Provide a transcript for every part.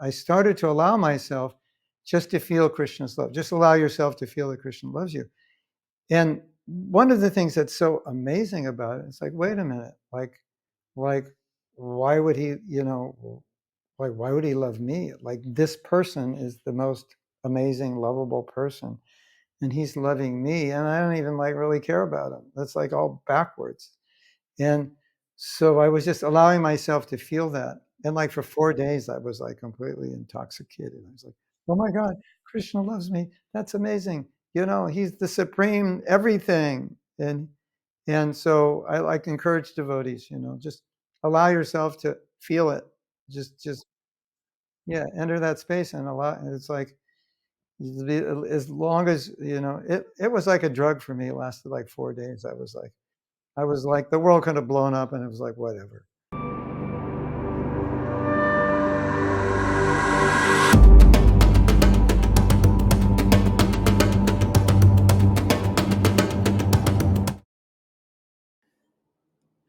I started to allow myself just to feel Krishna's love. Just allow yourself to feel that Krishna loves you. And one of the things that's so amazing about it, it's like, wait a minute, like, why would he, like, why would he love me? Like, this person is the most amazing, lovable person, and he's loving me, and I don't even like really care about him. That's like all backwards. And so I was just allowing myself to feel that. And like for 4 days, I was like completely intoxicated. I was like, oh my God, Krishna loves me. That's amazing. He's the supreme everything. And so I like encourage devotees, just allow yourself to feel it. Just yeah, enter that space and allow. It's like as long as it was like a drug for me. It lasted like 4 days. I was like, the world could have blown up, and it was like, whatever.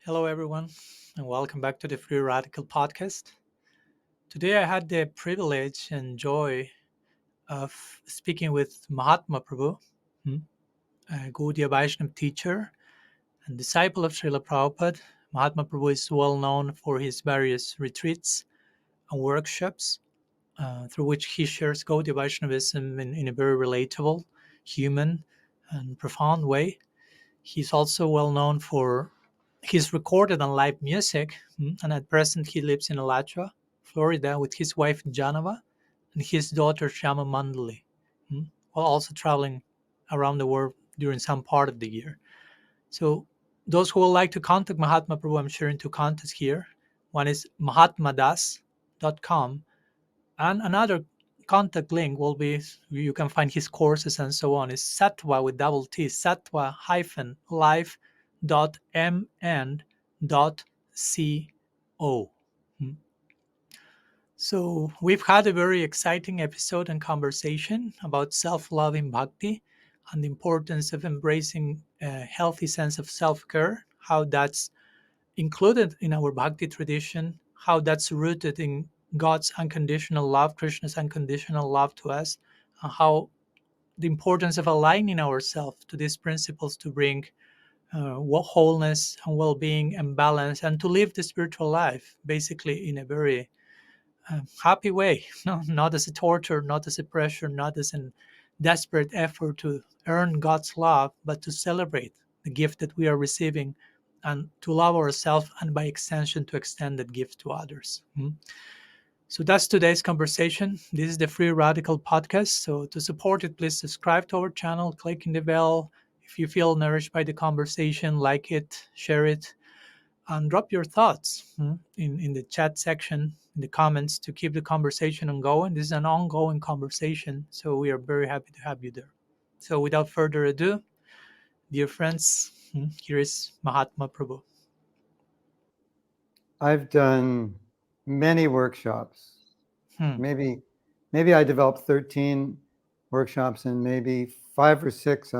Hello, everyone, and welcome back to the Free Radical Podcast. Today, I had the privilege and joy of speaking with Mahatma Prabhu, a Gaudiya Vaishnava teacher and disciple of Srila Prabhupada. Mahatma Prabhu is well known for his various retreats and workshops through which he shares Gaudiya Vaishnavism in a very relatable, human, and profound way. He's also well known for his recorded and live music, and at present he lives in Alachua, Florida, with his wife Janava and his daughter Shama Mandali, while also traveling around the world during some part of the year. So those who would like to contact Mahatma Prabhu, I'm sharing two contacts here. One is mahatmadas.com, and another contact link will be, you can find his courses and so on, is Sattva with double T, sattva-life.mn.co. So we've had a very exciting episode and conversation about self-loving bhakti and the importance of embracing a healthy sense of self-care, how that's included in our bhakti tradition, how that's rooted in God's unconditional love, Krishna's unconditional love to us, and how the importance of aligning ourselves to these principles to bring wholeness and well-being and balance, and to live the spiritual life basically in a very happy way, no, not as a torture, not as a pressure, not as a desperate effort to earn God's love, but to celebrate the gift that we are receiving and to love ourselves, and by extension to extend that gift to others. So that's today's conversation. This is the Free Radical Podcast. So to support it, please subscribe to our channel, clicking the bell. If you feel nourished by the conversation, like it, share it, and drop your thoughts in the chat section, in the comments, to keep the conversation ongoing. This is an ongoing conversation, so we are very happy to have you there. So without further ado, dear friends, here is Mahatma Prabhu. I've done many workshops. Maybe I developed 13 workshops, and maybe 5 or 6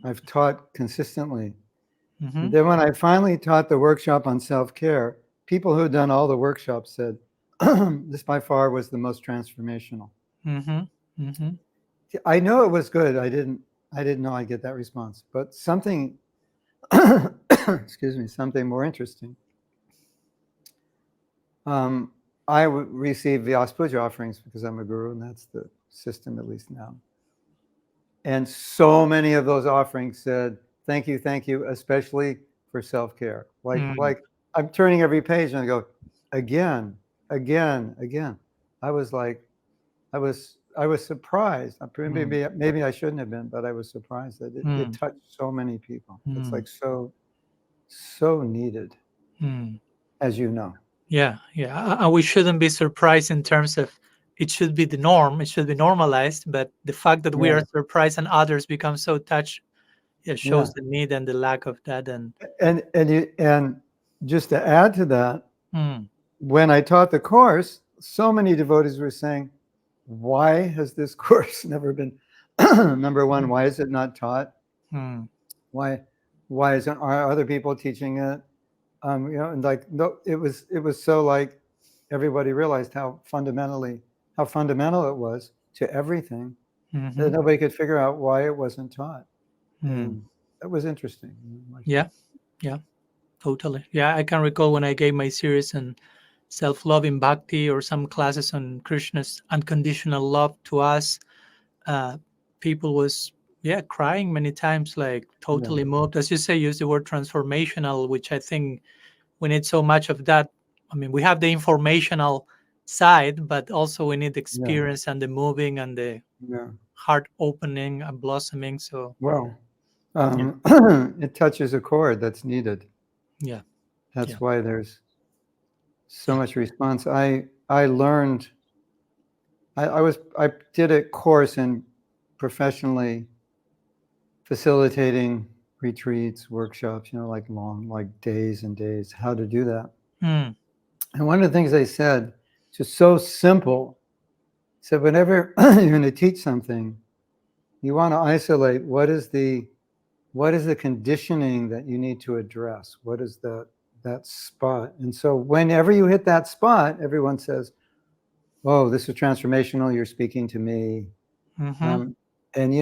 I've taught consistently. Then when I finally taught the workshop on self-care, people who had done all the workshops said, this by far was the most transformational. I know it was good. I didn't know I'd get that response, but something, excuse me, something more interesting. I receive Vyas Puja offerings because I'm a guru, and that's the system, at least now. And so many of those offerings said, thank you, especially for self-care. Like I'm turning every page and I go, again. I was like, I was surprised. Maybe I shouldn't have been, but I was surprised that it touched so many people. It's like so needed, as you know. Yeah. And we shouldn't be surprised in terms of it should be the norm. It should be normalized. But the fact that we are surprised and others become so touched, it shows the need and the lack of that. And just to add to that, when I taught the course, so many devotees were saying, why has this course never been, number one, why is it not taught? Why are other people teaching it? And like, no, it was so like, everybody realized how fundamental it was to everything, that Hmm. nobody could figure out why it wasn't taught. Mm. And that was interesting. Yeah, yeah, totally. Yeah, I can recall when I gave my series on self-loving bhakti or some classes on Krishna's unconditional love to us. uh, People was, yeah, crying many times, like Yeah, totally moved. As you say, use the word transformational, which I think we need so much of that. I mean, we have the informational side, but also we need the yeah, experience and the moving and the yeah. heart opening and blossoming. So Well, yeah, it touches a chord that's needed. yeah, yeah. That's why there's so Yeah. much response. I learned. I did a course in professionally facilitating retreats, workshops. Like long, like days and days. How to do that. Mm, And one of the things they said, just so simple, said whenever you're going to teach something, you want to isolate what is the conditioning that you need to address? What is that spot? And so whenever you hit that spot, everyone says, "Oh, this is transformational. You're speaking to me." mm-hmm, Um, and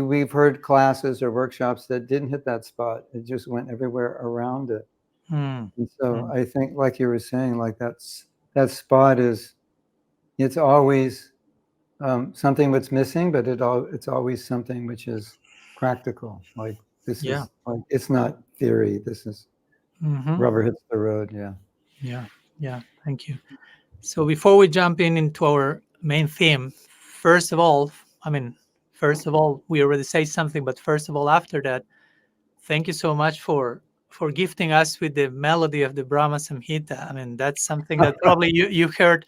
we've heard classes or workshops that didn't hit that spot. It just went everywhere around it. mm, And so mm. I think, like you were saying, like that spot it's always something that's missing, but it's always something which is practical. Like this Yeah. is like it's not theory. This is Mm-hmm. rubber hits the road. Yeah. Yeah. Yeah. Thank you. So before we jump into our main theme, first of all, I mean, first of all, we already say something, but first of all, after that, thank you so much for gifting us with the melody of the Brahma-samhita. I mean, that's something that probably you heard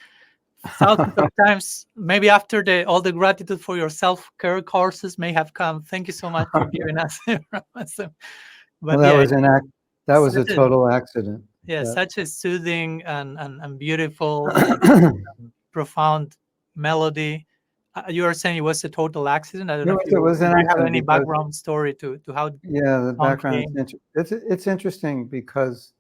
thousands of times. Maybe after the all the gratitude for your self-care courses may have come. Thank you so much for giving us the Brahma. Well, But yeah, that was a such a total accident. yeah, That such a soothing and beautiful and profound melody. You are saying it was a total accident. I don't know if it you was an do you have accident any because background story to how the yeah, the song background came. it's interesting because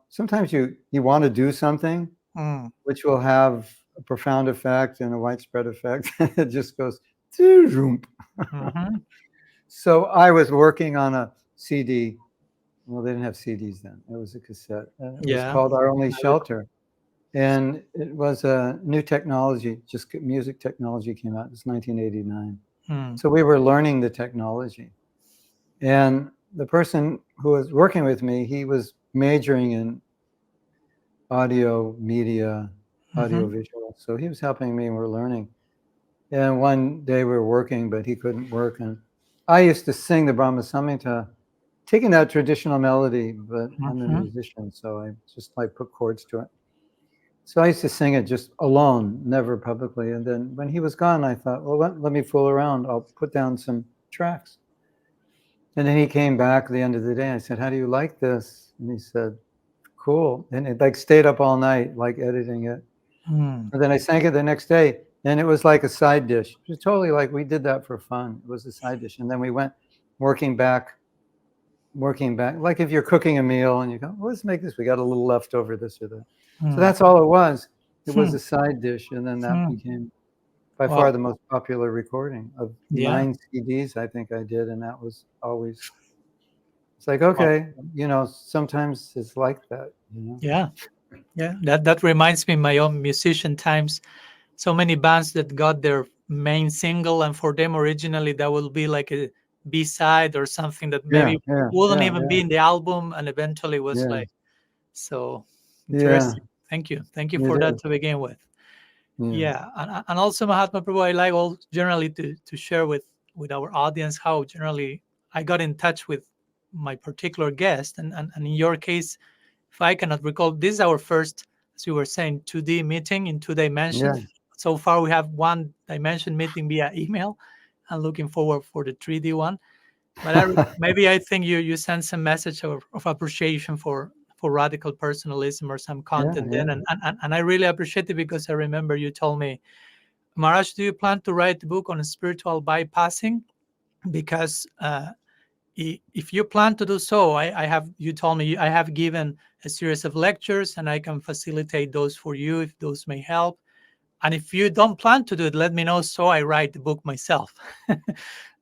sometimes you want to do something Mm, which will have a profound effect and a widespread effect. It just goes zoom. mm-hmm. So I was working on a CD. Well, they didn't have CDs then. It was a cassette, and it was Yeah, called Our Only I would. Shelter. And it was a new technology, just music technology came out. It was 1989. Mm, So we were learning the technology. And the person who was working with me, he was majoring in audio, media, mm-hmm. audio visual. So he was helping me and we're learning. And one day we were working, but he couldn't work. And I used to sing the Brahma-samhita, taking that traditional melody, but I'm a Mm-hmm. musician, so I just like put chords to it. So I used to sing it just alone, never publicly. And then when he was gone, I thought, well, let me fool around. I'll put down some tracks. And then he came back at the end of the day. I said, how do you like this? And he said, cool. And it like stayed up all night, like editing it. Mm, And then I sang it the next day, and it was like a side dish. It was totally like we did that for fun. It was a side dish. And then we went working back, like if you're cooking a meal and you go, well, let's make this. We got a little leftover, this or that. So mm, that's all it was. It was hmm, a side dish. And then that hmm. became by far Wow. the most popular recording of Yeah. 9 CDs, I think I did. And that was always, it's like, Wow. okay, sometimes it's like that. Yeah. Yeah. That reminds me of my own musician times. So many bands that got their main single, and for them originally that will be like a B-side or something that Yeah, maybe yeah, wouldn't yeah, even yeah, be in the album, and eventually was yeah, like so yeah, interesting. Thank you it for that is. to begin with. Yeah, Yeah, and also Mahatma Prabhu, I like all generally to share with our audience how generally I got in touch with my particular guest, and in your case, if I cannot recall, this is our first, as you were saying, 2D meeting in two yeah, dimensions. So far, we have one dimension meeting via email, and looking forward for the 3D one. But maybe I think you send some message of appreciation for radical personalism or some yeah, content then, yeah, and I really appreciate it because I remember you told me, Maharaj, do you plan to write a book on spiritual bypassing? Because if you plan to do so, I have, you told me I have given a series of lectures and I can facilitate those for you if those may help. And if you don't plan to do it, let me know so I write the book myself.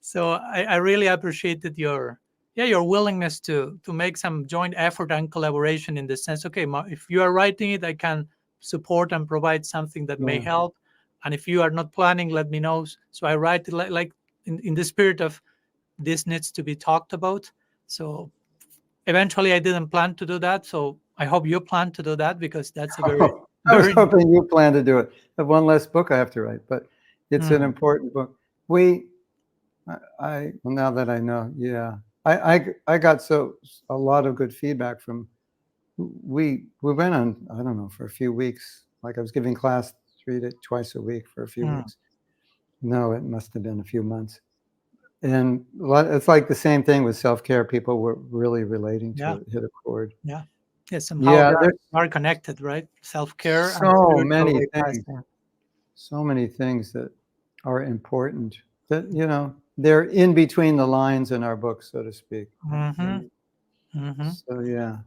So I really appreciated your, yeah, your willingness to make some joint effort and collaboration in the sense, okay, if you are writing it, I can support and provide something that may Yeah. help. And if you are not planning, let me know. So I write it like in the spirit of this needs to be talked about. So eventually I didn't plan to do that. So I hope you plan to do that because that's a very, Oh, I was very, hoping you plan to do it. I have one less book I have to write, but it's an mm, important book. We, well, now that I know, yeah, I got a lot of good feedback from. We went on, I don't know, for a few weeks. Like I was giving class twice a week for a few mm, weeks. No, it must have been a few months. And it's like the same thing with self-care. People were really relating to yeah, it, hit a chord. yeah. Yeah, somehow Yeah, there's they are connected, right? Self-care and so spiritual many things, bypassing. so many things that are important that, they're in between the lines in our book, so to speak. Mm-hmm. Mm-hmm. So yeah,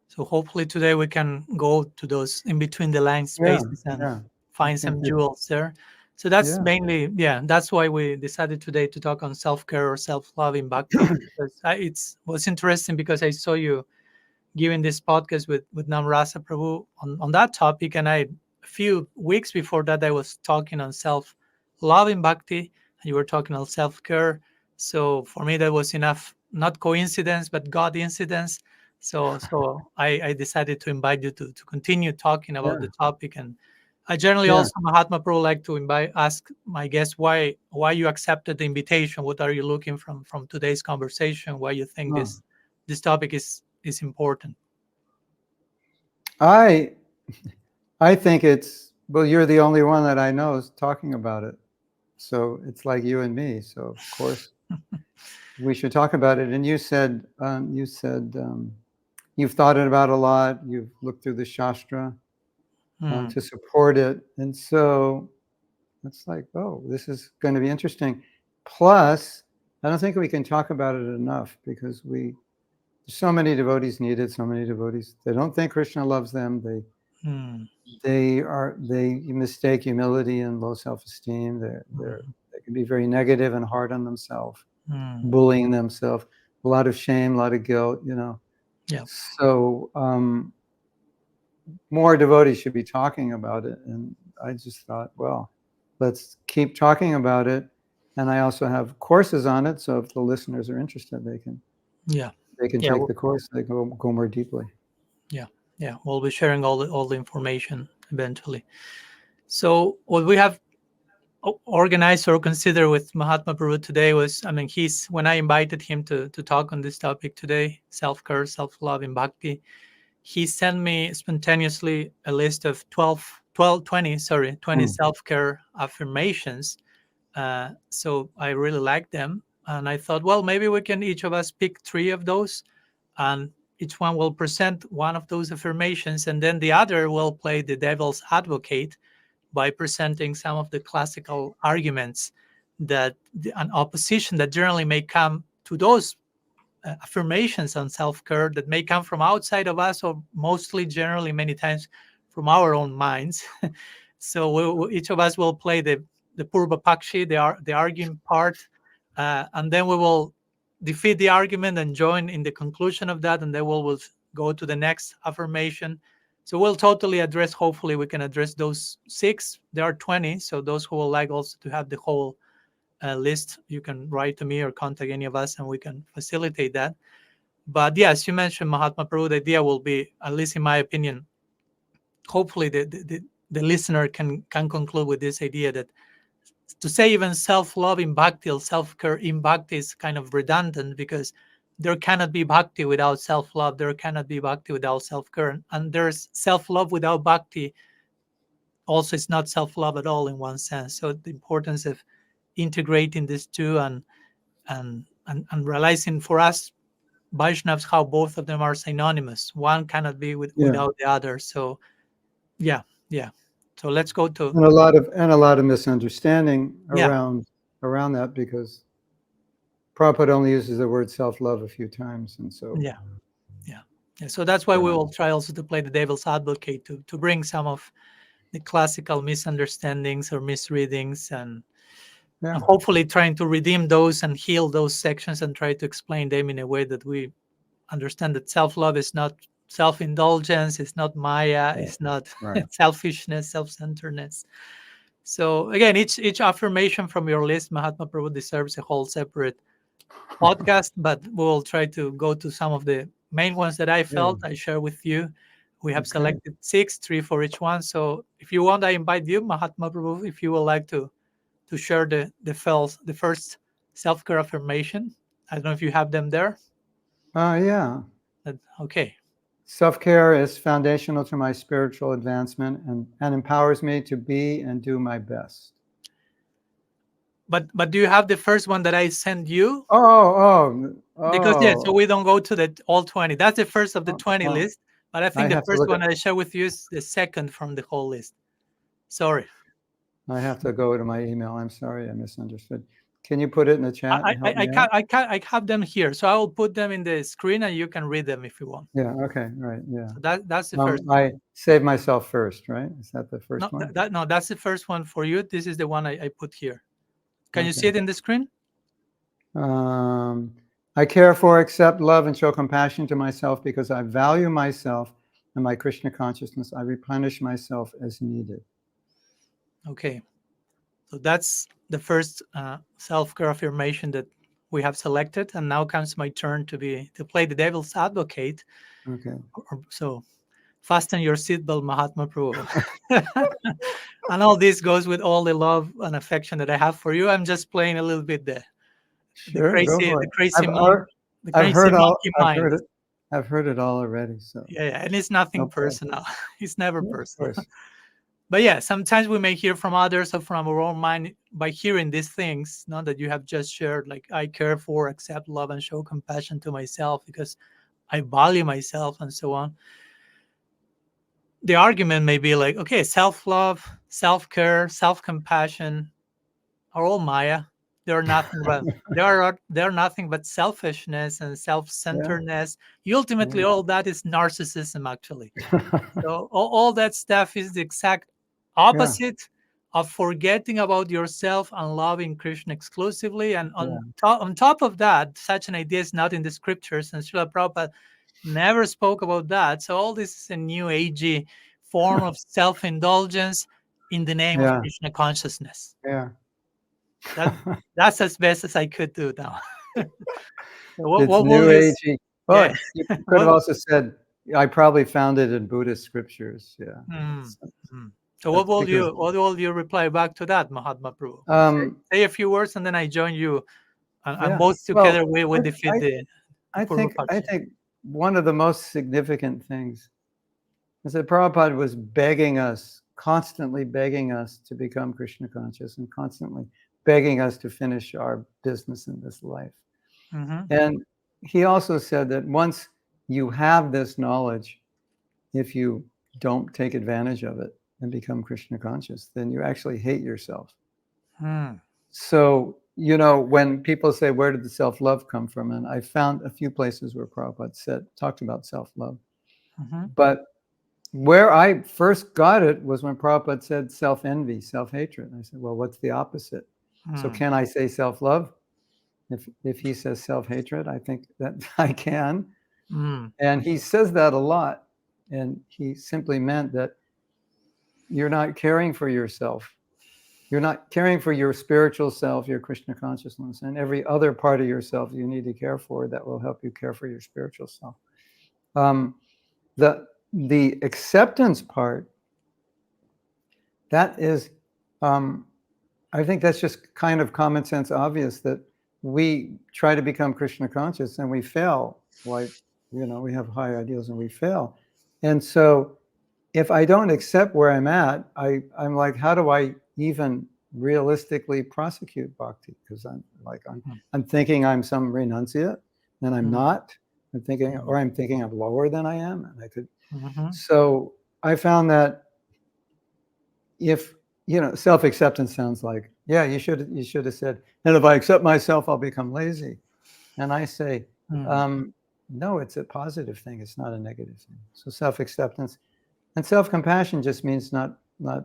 So hopefully today we can go to those in between the line yeah, spaces and yeah. I find think some that, jewels there. So that's yeah. mainly, yeah, that's why we decided today to talk on self-care or self-love in bhakti. Because it's was interesting because I saw you giving this podcast with Namrasa Prabhu on that topic, and I a few weeks before that I was talking on self-love in bhakti, and you were talking on self-care. So for me that was enough, not coincidence but God incidence. So I decided to invite you to continue talking about Yeah, the topic. And I generally yeah. also Mahatma Prabhu like to ask my guests why you accepted the invitation. What are you looking from today's conversation? Why you think Oh. this topic is important? I I think it's, well, you're the only one that I know is talking about it. So it's like you and me. So of course we should talk about it. And you said you've thought it about a lot. You've looked through the Shastra Hmm. to support it, and so it's like, oh, this is going to be interesting. Plus, I don't think we can talk about it enough because so many devotees need it. So many devotees, they don't think Krishna loves them. Hmm. They mistake humility and low self-esteem. They can be very negative and hard on themselves, Hmm. bullying themselves, a lot of shame, a lot of guilt. Yeah. So more devotees should be talking about it. And I just thought, well, let's keep talking about it. And I also have courses on it. So if the listeners are interested, Yeah. they can Yeah. take the course. They go more deeply. Yeah. Yeah. We'll be sharing all the information eventually. So what we have organized or considered with Mahatma Prabhu today was, I mean, he's when I invited him to talk on this topic today, self-care, self-love in bhakti, he sent me spontaneously a list of 20 Mm. self-care affirmations. So I really liked them. And I thought, well, maybe we can each of us pick three of those, and each one will present one of those affirmations, and then the other will play the devil's advocate by presenting some of the classical arguments an opposition that generally may come to those affirmations on self-care that may come from outside of us, or mostly generally many times from our own minds. So each of us will play the purvapakshi, the arguing part, and then we will defeat the argument and join in the conclusion of that, and then we'll go to the next affirmation. So we'll totally address, hopefully we can address those six. There are 20, so those who would like also to have the whole list, you can write to me or contact any of us and we can facilitate that. But yeah, as you mentioned, Mahatma Prabhu, the idea will be, at least in my opinion, hopefully the listener can conclude with this idea that to say even self-love in bhakti or self-care in bhakti is kind of redundant, because there cannot be bhakti without self-love, there cannot be bhakti without self-care, and there's self-love without bhakti also is not self-love at all in one sense. So the importance of integrating these two and realizing for us Vaishnavas how both of them are synonymous. One cannot be Yeah. without the other. So yeah, yeah. So let's go to, And a lot of misunderstanding yeah, around that because Prabhupada only uses the word self-love a few times, and so Yeah, yeah, yeah. So that's why we yeah, will try also to play the devil's advocate to bring some of the classical misunderstandings or misreadings, and yeah, hopefully trying to redeem those and heal those sections and try to explain them in a way that we understand that self-love is not self-indulgence, it's not maya, right, it's not right. selfishness, self-centeredness. So again, each affirmation from your list, Mahatma Prabhu, deserves a whole separate podcast, but we'll try to go to some of the main ones that I Yeah. felt I share with you. We have Okay. selected six, three for each one. So if you want, I invite you, Mahatma Prabhu, if you would like to share the first self-care affirmation. I don't know if you have them there. Yeah. Okay. Self-care is foundational to my spiritual advancement and empowers me to be and do my best. But do you have the first one that I sent you? Oh, oh, Because yeah, so oh, we don't go to the all 20. That's the first of the oh, 20 oh. list. But I I think the have to first look at. one I share with you is the second from the whole list. Sorry. I have to go to my email. I'm sorry, I misunderstood. Can you put it in the chat and help me out? I have them here. So I will put them in the screen and you can read them if you want. Yeah. Okay. Right. Yeah. So that's the first one. I save myself first, right? Is that the No, first one? no, that's the first one for you. This is the one I put here. Can you see Okay. it in the screen? Um, I care for, accept, love, and show compassion to myself because I value myself and my Krishna consciousness. I replenish myself as needed. Okay. So that's the first self-care affirmation that we have selected, and now comes my turn to play the devil's advocate. Okay. So fasten your seatbelt, Mahatma Prabhu. And all this goes with all the love and affection that I have for you. I'm just playing a little bit the Sure, go crazy for the it. crazy mon- the crazy monkey I've mind. heard it. I've heard it all already. So Yeah, yeah, and it's nothing no problem. personal. It's never Yeah, of personal. course. But yeah, sometimes we may hear from others or from our own mind by hearing these things, not that you have just shared, like I care for, accept, love, and show compassion to myself because I value myself and so on. The argument may be like, okay, self-love, self-care, self-compassion are all Maya. They're nothing but they're nothing but selfishness and Yeah. self-centeredness. Ultimately, Yeah. all that is narcissism, actually. So all that stuff is the exact Yeah. opposite of forgetting about yourself and loving Krishna exclusively. And Yeah. on top of that, such an idea is not in the scriptures, and Srila Prabhupada never spoke about that. So all this is a new agey form of self-indulgence in the name of Yeah. Krishna consciousness. Yeah. That that's as best as I could do now. It's What will new you? agey. Yeah. Well, you could have what? also said, I probably found it in Buddhist scriptures. Yeah. Mm, mm. So That's because what will you reply back to that, Mahatma Prabhu? um Say a few words and then I join you, and yeah. both Well, together we I defeat the I purvapaksha. think one of the most significant things is that Prabhupada was begging us, constantly begging us to become Krishna conscious and constantly begging us to finish our business in this life. Mm-hmm. And he also said that once you have this knowledge, if you don't take advantage of it and become Krishna conscious, then you actually hate yourself. Mm. So, when people say, where did the self-love come from? And I found a few places where Prabhupada talked about self-love. Mm-hmm. But where I first got it was when Prabhupada said self-envy, self-hatred. I said, well, what's the opposite? So Mm. can I say self-love? If he says self-hatred, I think that I can. Mm. And he says that a lot. And he simply meant that you're not caring for yourself. You're not caring for your spiritual self, your Krishna consciousness, and every other part of yourself you need to care for that will help you care for your spiritual self. The acceptance part, that is, I think that's just kind of common sense obvious that we try to become Krishna conscious and we fail. Like, we have high ideals and we fail. And so if I don't accept where I'm at, I'm like, how do I even realistically prosecute bhakti? Because I'm thinking I'm some renunciate and I'm Mm. not. I'm thinking I'm lower than I am. And I could. Mm-hmm. So I found that if self-acceptance sounds like, yeah, you should have said, and if I accept myself, I'll become lazy. And I say, Mm. no, it's a positive thing. It's not a negative thing. So self-acceptance and self-compassion just means not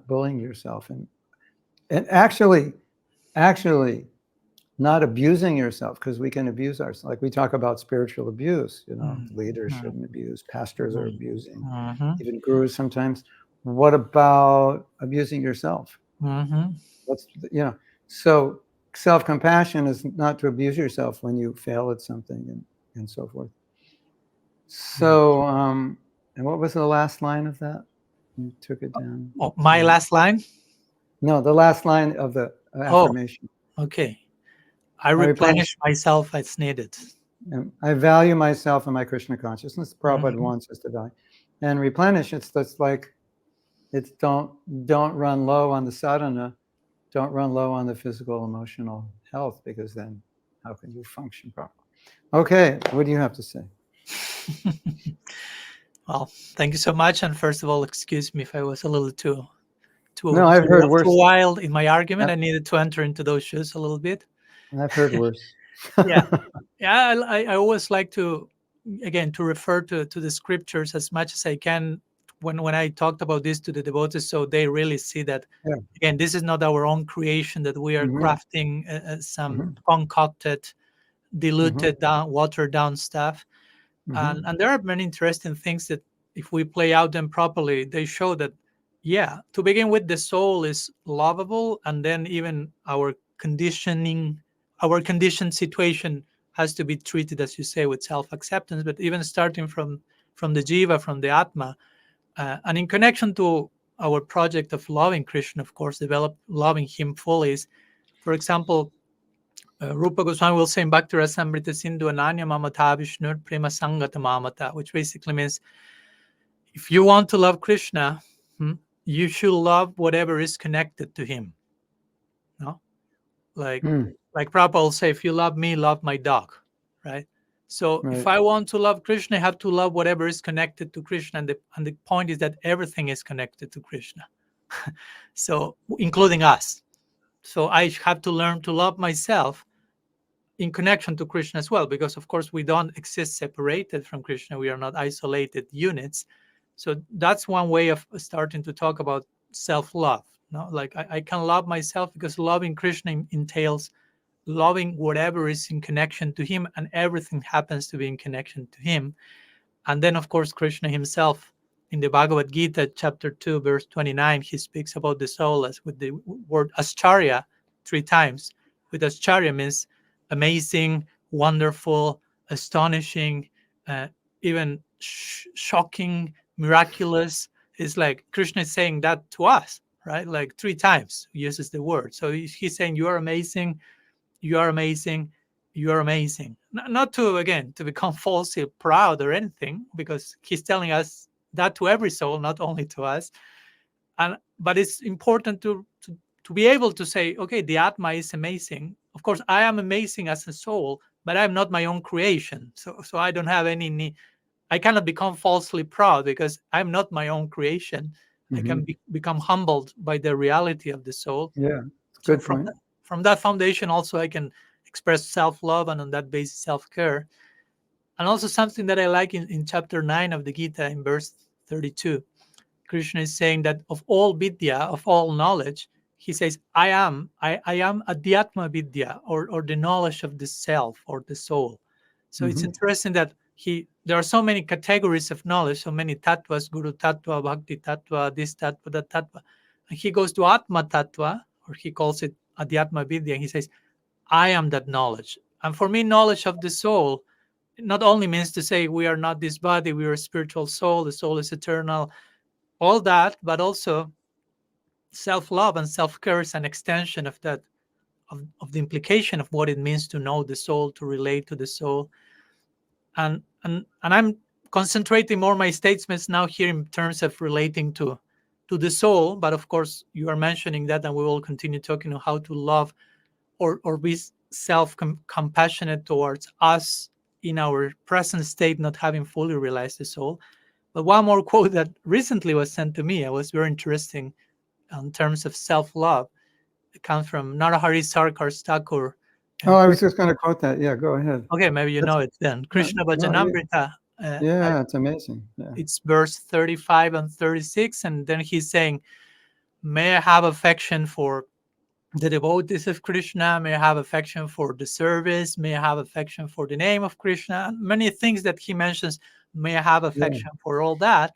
bullying yourself, and actually not abusing yourself, because we can abuse ourselves. Like we talk about spiritual abuse, Mm. leaders Mm. shouldn't abuse, pastors are Mm. abusing, Mhm. even gurus sometimes. What about abusing yourself? Mhm. What's so self-compassion is not to abuse yourself when you fail at something, and so forth. Mm. So and what was the last line of that? You took it down. Oh, my last line? No, the last line of the Oh, affirmation. okay. I I replenish. replenish myself as needed. I value myself and my Krishna consciousness. Prabhupada Mhm. wants us to value. And replenish, it's just like, it's don't run low on the sadhana, don't run low on the physical, emotional health, because then how can you function properly? Okay, what do you have to say? Well, thank you so much. And first of all, excuse me if I was a little too No, I've heard too worse. wild in my argument. I- I needed to enter into those shoes a little bit. I've heard worse. Yeah, yeah. I always like to, again, to refer to the scriptures as much as I can when I talked about this to the devotees, so they really see that, Yeah. again, this is not our own creation, that we are Hmm. crafting some Hmm. concocted, Hmm. diluted down, watered down stuff. Hmm. And there are many interesting things that, if we play out them properly, they show that, yeah, to begin with, the soul is lovable, and then even our conditioned situation has to be treated, as you say, with self-acceptance. But even starting from the jiva, from the atma, and in connection to our project of loving Krishna, of course, develop loving him fully is, for example, Rupa Goswami will say in Bhakti Rasamrita Sindhu, Ananya Mamata Vishnur Prema Sangata Mamata, which basically means, if you want to love Krishna, you should love whatever is connected to him. No? Like Mm, like Prabhupada will say, if you love me, love my dog. Right? So if right. I want to love Krishna, I have to love whatever is connected to Krishna. And the point is that everything is connected to Krishna. So including us. So I have to learn to love myself in connection to Krishna as well, because of course we don't exist separated from Krishna. We are not isolated units. So that's one way of starting to talk about self-love. No, like I can love myself because loving Krishna entails loving whatever is in connection to him, and everything happens to be in connection to him. And then, of course, Krishna himself in the Bhagavad Gita, chapter 2, verse 29, he speaks about the soul as with the word ascharya 3 times. With ascharya means amazing, wonderful, astonishing, uh, even shocking, miraculous. It's like Krishna is saying that to us, right? Like 3 times he uses the word. So he's saying, you are amazing, you are amazing, you are amazing. Not to, again, to become falsely proud or anything, because he's telling us that to every soul, not only to us. And but it's important to be able to say, okay, the atma is amazing. Of course, I am amazing as a soul, but I'm not my own creation. So I don't have any need. I cannot become falsely proud because I'm not my own creation. I can Hmm. become humbled by the reality of the soul. Yeah, So good point. from that foundation, also I can express self-love, and on that basis, self-care. And also something that I like in chapter 9 of the Gita, in verse 32, Krishna is saying that of all vidya, of all knowledge, he says, I am adhyatma vidya, or the knowledge of the self or the soul. So it's Hmm. interesting that there are so many categories of knowledge, so many tattvas, guru tattva, bhakti tattva, this tattva, that tattva. And he goes to atma tattva, or he calls it adhyatma vidya, and he says, I am that knowledge. And for me, knowledge of the soul not only means to say we are not this body, we are a spiritual soul, the soul is eternal, all that, but also self-love and self-care is an extension of that, of the implication of what it means to know the soul, to relate to the soul. And I'm concentrating more my statements now here in terms of relating to the soul, but of course you are mentioning that, and we will continue talking on how to love, or be self compassionate towards us in our present state, not having fully realized the soul. But one more quote that recently was sent to me, I was very interesting in terms of self love. It comes from Narahari Sarkar Thakur, Oh, And I was just going to quote that. Yeah, go ahead. okay, maybe you That's know it then. no, no, yeah, Krishna-bhakti, yeah, it's amazing. Yeah, it's verse 35 and 36, and then he's saying, may I have affection for the devotees of Krishna, may I have affection for the service, may I have affection for the name of Krishna, and many things that he mentions, may I have yeah, affection for all that.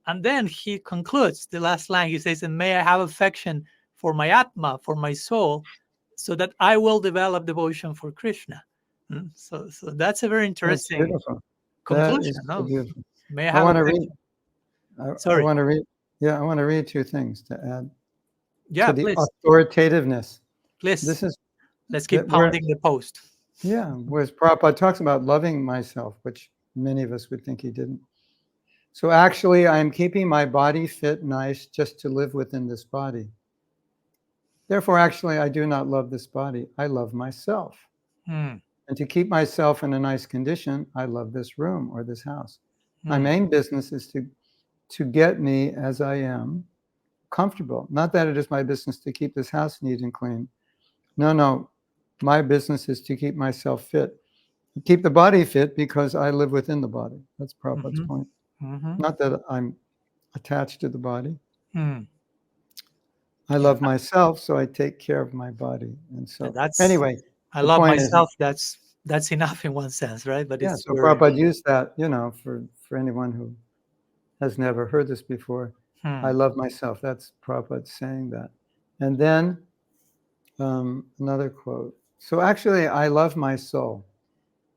And then he concludes the last line, he says, and may I have affection for my Atma, for my soul, so that I will develop devotion for Krishna. So that's a very that's interesting beautiful. That conclusion. is so No? beautiful. May I I have want to read. affection? I Sorry. want to read. Yeah, I want to read two things to add Yeah, to the please, authoritativeness. please. This is Let's that keep where, pounding the post. yeah, whereas Prabhupada talks about loving myself, which many of us would think he didn't. So actually, I am keeping my body fit, nice, just to live within this body. Therefore, actually, I do not love this body. I love myself. Hmm. And to keep myself in a nice condition, I love this room or this house. My Hmm. main business is to get me as I am comfortable. Not that it is my business to keep this house neat and clean. No, no. My business is to keep myself fit. Keep the body fit because I live within the body. That's Prabhupada's Mm-hmm. point. Mm-hmm. Not that I'm attached to the body. Hmm. I Yeah, love myself, so I take care of my body. And so, that's. anyway, I the love point is, myself. That's enough in one sense, right? But yeah, it's so very. Prabhupada used that, for anyone who has never heard this before. I Hmm. love myself. That's Prabhupada saying that. And then another quote. So actually, I love my soul.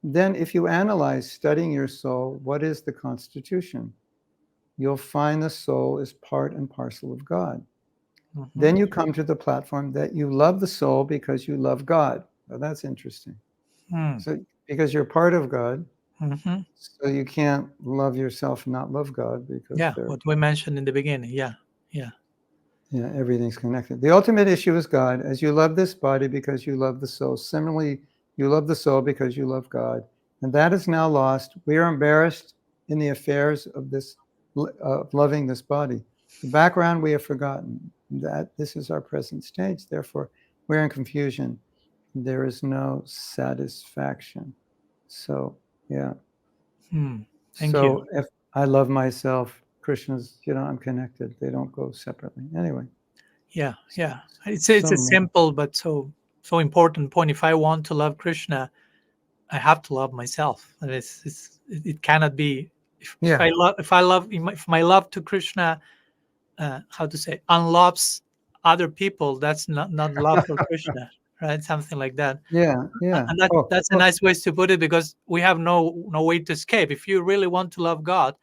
Then, if you analyze studying your soul, what is the constitution? You'll find the soul is part and parcel of God. Mm-hmm. Then you come to the platform that you love the soul because you love God. Well, that's interesting. Hmm. So, because you're part of God, Mm-hmm. so you can't love yourself and not love God because Yeah, what we mentioned in the beginning. Yeah, yeah. everything's connected. The ultimate issue is God. As you love this body because you love the soul, similarly, you love the soul because you love God. And that is now lost. We are embarrassed in the affairs of this, loving this body. The background we have forgotten. That this is our present stage. Therefore, we're in confusion. There is no satisfaction. So, yeah. Hmm. Thank you. So if I love myself, Krishna's, I'm connected. They don't go separately. Anyway, Yeah, yeah. It's a some, simple but so important point. If I want to love Krishna, I have to love myself, and it cannot be. If yeah, if my love to Krishna, how to say, unloves other people, that's not love for Krishna, right? Something like that. yeah, yeah. And that Oh, that's a oh, nice way to put it, because we have no way to escape. If you really want to love God,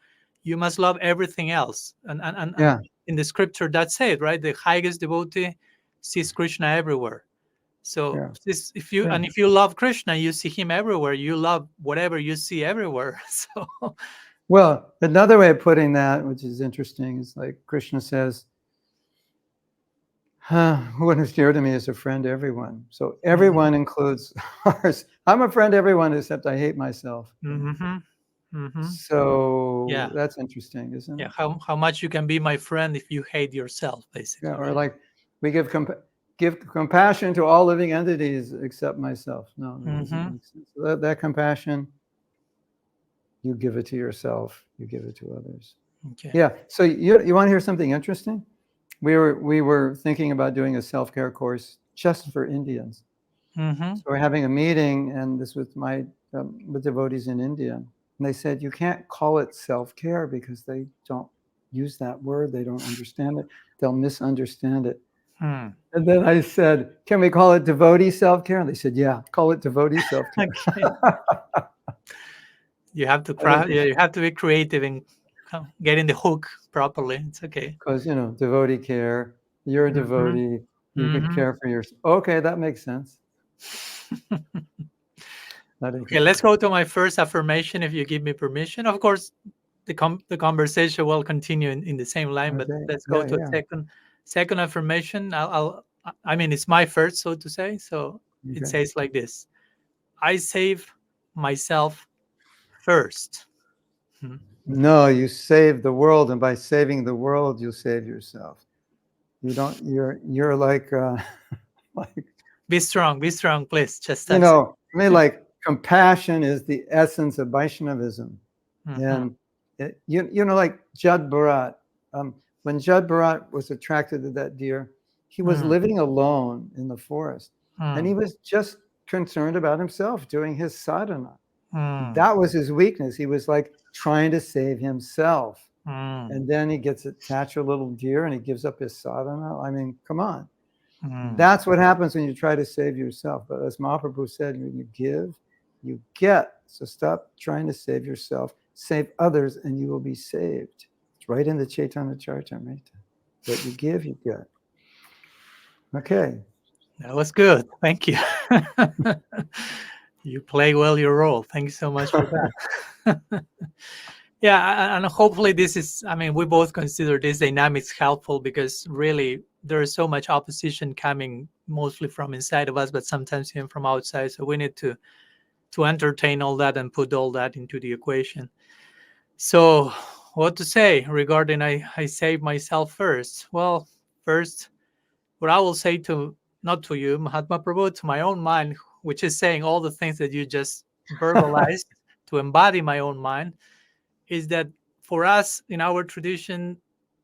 you must love everything else. And yeah, in the scripture, that's it, right? The highest devotee sees Krishna everywhere. So yeah, yeah. if you love Krishna, you see him everywhere. You love whatever you see everywhere. So Well, another way of putting that, which is interesting, is like Krishna says, "One who's dear to me is a friend to everyone." So hmm everyone includes ours. I'm a friend to everyone except I hate myself. hmm hmm So yeah, that's interesting, isn't yeah. it? How much you can be my friend if you hate yourself, Yeah, basically, or right? like we give compassion to all living entities except myself. No, that doesn't hmm make sense. So that compassion, you give it to yourself, you give it to others. Okay. Yeah. So you want to hear something interesting? We were thinking about doing a self-care course just for Indians. hmm So we're having a meeting, and this was my with devotees in India, and they said you can't call it self-care because they don't use that word. They don't understand it. They'll misunderstand it. Hmm. And then I said, "Can we call it devotee self-care?" And they said, "Yeah, call it devotee self-care." Okay. You have to I think craft. Yeah, you have to be creative and getting the hook properly. It's okay. because devotee care. You're a hmm devotee. You could hmm care for yourself. Okay, that makes sense. That Okay, interesting. let's go to my first affirmation, if you give me permission. Of course, the conversation will continue in the same line, but Okay. let's go Yeah, to a yeah. second affirmation. I mean, it's my first, so to say. So it Okay. says like this: I save myself first. Hmm. No, you save the world, and by saving the world, you save yourself. You don't. You're like like Be strong, please. You Chastise it. know, I mean, like compassion is the essence of Vaishnavism. Mm-hmm. And you know, like Jud Bharat, when Jud Bharat was attracted to that deer, he was Mm, living alone in the forest, and he mm, was just concerned about himself doing his sadhana. mm, That was his weakness. He was like trying to save himself. mm, And then he gets attached to a little deer and he gives up his sadhana. I mean, come on. mm. That's what happens when you try to save yourself. But as Mahaprabhu said, when you give, you get. So stop trying to save yourself, save others, and you will be saved. It's right in the Chaitanya Charitamrita. What you give, you get. Okay. That was good. Thank you. You play well your role. Thank you so much for that. Yeah, and hopefully this is, I mean, we both consider these dynamics helpful because really there is so much opposition coming mostly from inside of us, but sometimes even from outside. So we need to entertain all that and put all that into the equation. So what to say regarding I save myself first? Well, first, what I will say to not to you, Mahatma Prabhu, to my own mind, which is saying all the things that you just verbalized to embody my own mind, is that for us in our tradition,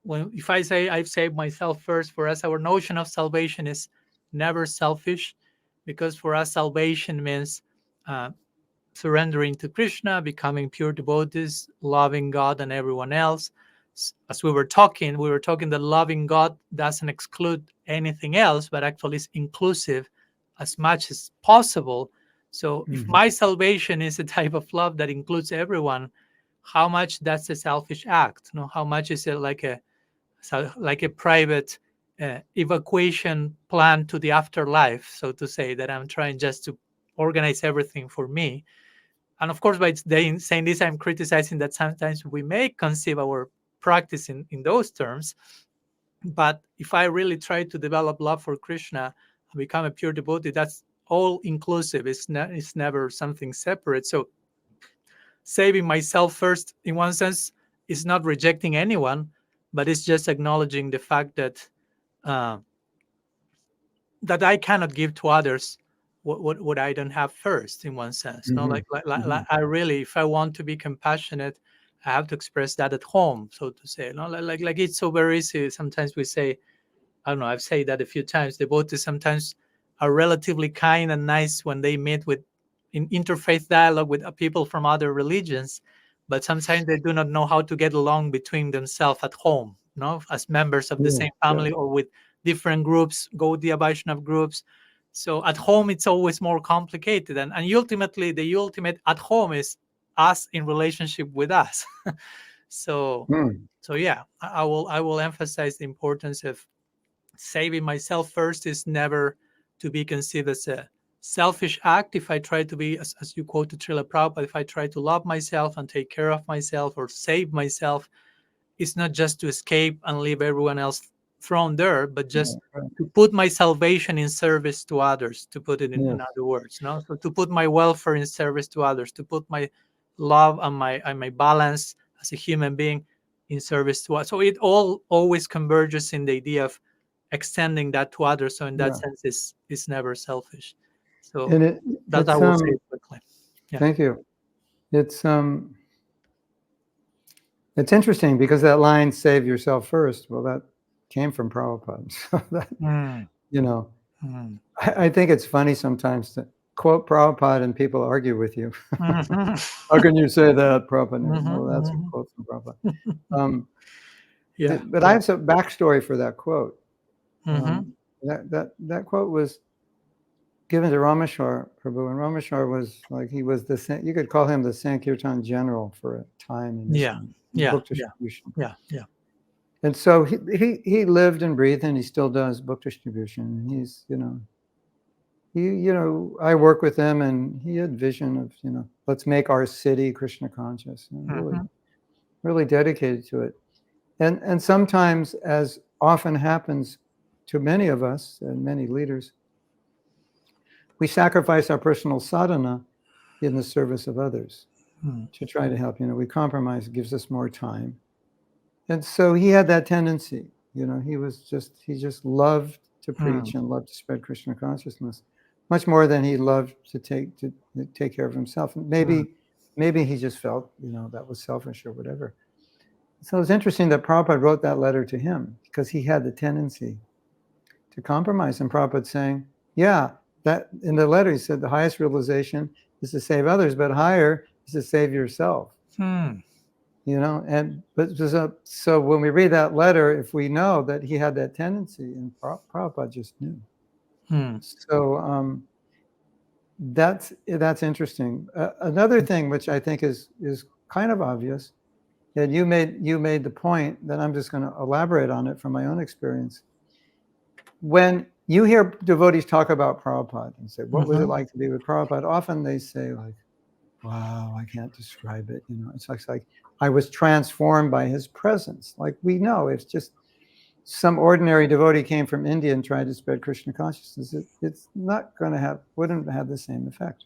when if I say I've saved myself first, for us our notion of salvation is never selfish, because for us salvation means uh, surrendering to Krishna, becoming pure devotees, loving God and everyone else. As we were talking that loving God doesn't exclude anything else, but actually is inclusive as much as possible. So if Mhm. my salvation is a type of love that includes everyone, how much that's a selfish act? You know, how much is it like a private evacuation plan to the afterlife, so to say, that I'm trying just to organize everything for me. And of course, by saying this, I'm criticizing that sometimes we may conceive our practice in those terms. But if I really try to develop love for Krishna and become a pure devotee, that's all inclusive. It's never something separate. So saving myself first, in one sense, is not rejecting anyone, but it's just acknowledging the fact uh, that I cannot give to others what I don't have first, in one sense. No, Mhm. like Mhm. I really, if I want to be compassionate, I have to express that at home, so to say. No, like it's so very easy. Sometimes we say, I don't know, I've said that a few times. Devotees sometimes are relatively kind and nice when they meet with in interfaith dialogue with people from other religions, but sometimes they do not know how to get along between themselves at home, no, as members of the Yeah, same yeah, family or with different groups, Gaudiya Vaishnava groups. So at home, it's always more complicated, and ultimately, the ultimate at home is us in relationship with us. so, mm, so yeah, I will emphasize the importance of saving myself first is never to be conceived as a selfish act. If I try to be, as you quoted Srila Prabhupada, if I try to love myself and take care of myself or save myself, it's not just to escape and leave everyone else thrown there, but yeah, just right. to put my salvation in service to others, to put it in Yes. other words. No? So to put my welfare in service to others, to put my love and my balance as a human being in service to us. So it all always converges in the idea of extending that to others. So in that Yeah. sense, it's never selfish. So And that I will say quickly. Yeah. thank you. It's it's interesting because that line "save yourself first," well, that came from Prabhupada. So that, Mm, you know, mm, I think it's funny sometimes to quote Prabhupada and people argue with you. mhm, How can you say that? Prabhupada never. No, that's a mhm, quote from Prabhupada. mhm. Um, Yeah. but I Yeah. have some backstory for that quote. Hmm. That quote was given to Rameshwar Prabhu, and Rameshwar was like he was you could call him the Sankirtan general for a time in Yeah. ISKCON, Yeah. book Yeah. distribution. Yeah. Yeah. And so he lived and breathed, and he still does book distribution. And he's I work with him, and he had vision of let's make our city Krishna conscious. Really Hmm. really dedicated to it. And sometimes, as often happens to many of us and many leaders, we sacrifice our personal sadhana in the service of others Mm. to try to help. We compromise, it gives us more time. And so he had that tendency. He just loved to preach and loved to spread Krishna consciousness, much more than he loved to take care of himself. Maybe he just felt, that was selfish or whatever. So it's interesting that Prabhupada wrote that letter to him because he had the tendency to compromise. And Prabhupada saying, yeah, that in the letter he said the highest realization is to save others, but higher is to save yourself. So when we read that letter, if we know that he had that tendency, and Prabhupada just knew. So that's interesting. Another thing which I think is kind of obvious, that you made the point that I'm just going to elaborate on it from my own experience. When you hear devotees talk about Prabhupada and say, what was it like to be with Prabhupada? Often they say like, wow, I can't describe it. It's like I was transformed by his presence. Like we know, it's just some ordinary devotee came from India and tried to spread Krishna consciousness. It's not going to wouldn't have the same effect.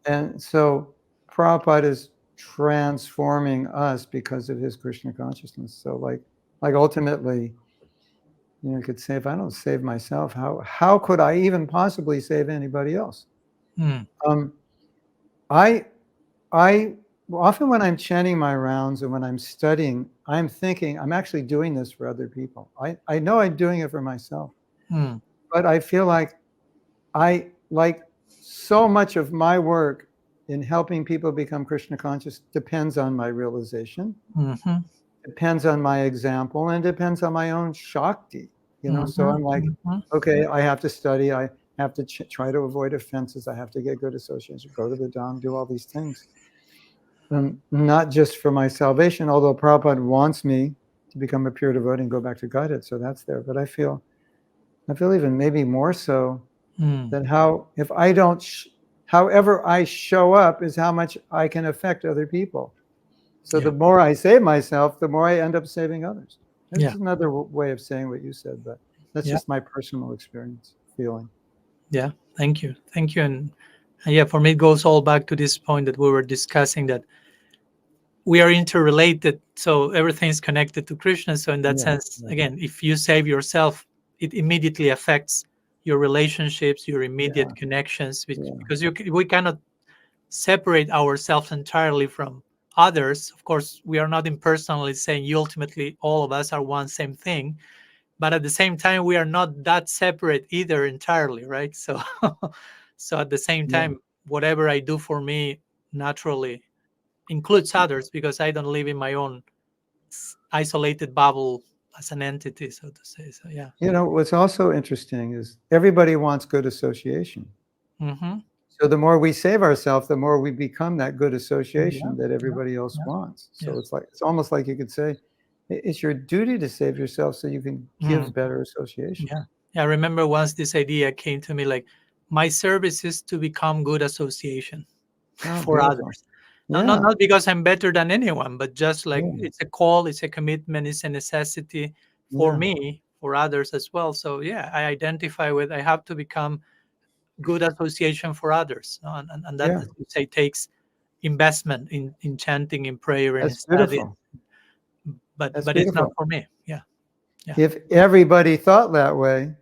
And so Prabhupada is transforming us because of his Krishna consciousness. So like ultimately, you could say, if I don't save myself, how could I even possibly save anybody else? I often when I'm chanting my rounds and when I'm studying, I'm thinking I'm actually doing this for other people. I know I'm doing it for myself, but I feel like so much of my work in helping people become Krishna conscious depends on my realization, depends on my example, and depends on my own Shakti. So I'm like, okay, I have to study. I have to try to avoid offenses. I have to get good associations, go to the Dham, do all these things. Not just for my salvation, although Prabhupada wants me to become a pure devotee and go back to Godhead, so that's there. But I feel even maybe more so that however I show up is how much I can affect other people. So the more I save myself, the more I end up saving others. That's another way of saying what you said, but that's just my personal experience, feeling. Yeah, thank you. And for me, it goes all back to this point that we were discussing, that we are interrelated, so everything's connected to Krishna. So in that sense, again, if you save yourself, it immediately affects your relationships, your immediate connections, because we cannot separate ourselves entirely from others. Of course, we are not impersonally saying you ultimately all of us are one same thing, but at the same time we are not that separate either entirely, right? So so at the same time, whatever I do for me naturally includes others, because I don't live in my own isolated bubble as an entity, so to say. So what's also interesting is everybody wants good association. So the more we save ourselves, the more we become that good association that everybody else wants. So it's almost like you could say, it's your duty to save yourself so you can give better association. I remember once this idea came to me, like, my service is to become good association for beautiful. others. Not because I'm better than anyone, but just like it's a call, it's a commitment, it's a necessity for me, for others as well. So I identify with, I have to become good association for others, and that, as you say, takes investment in chanting, in prayer, and in studying. But it's not for me. If everybody thought that way,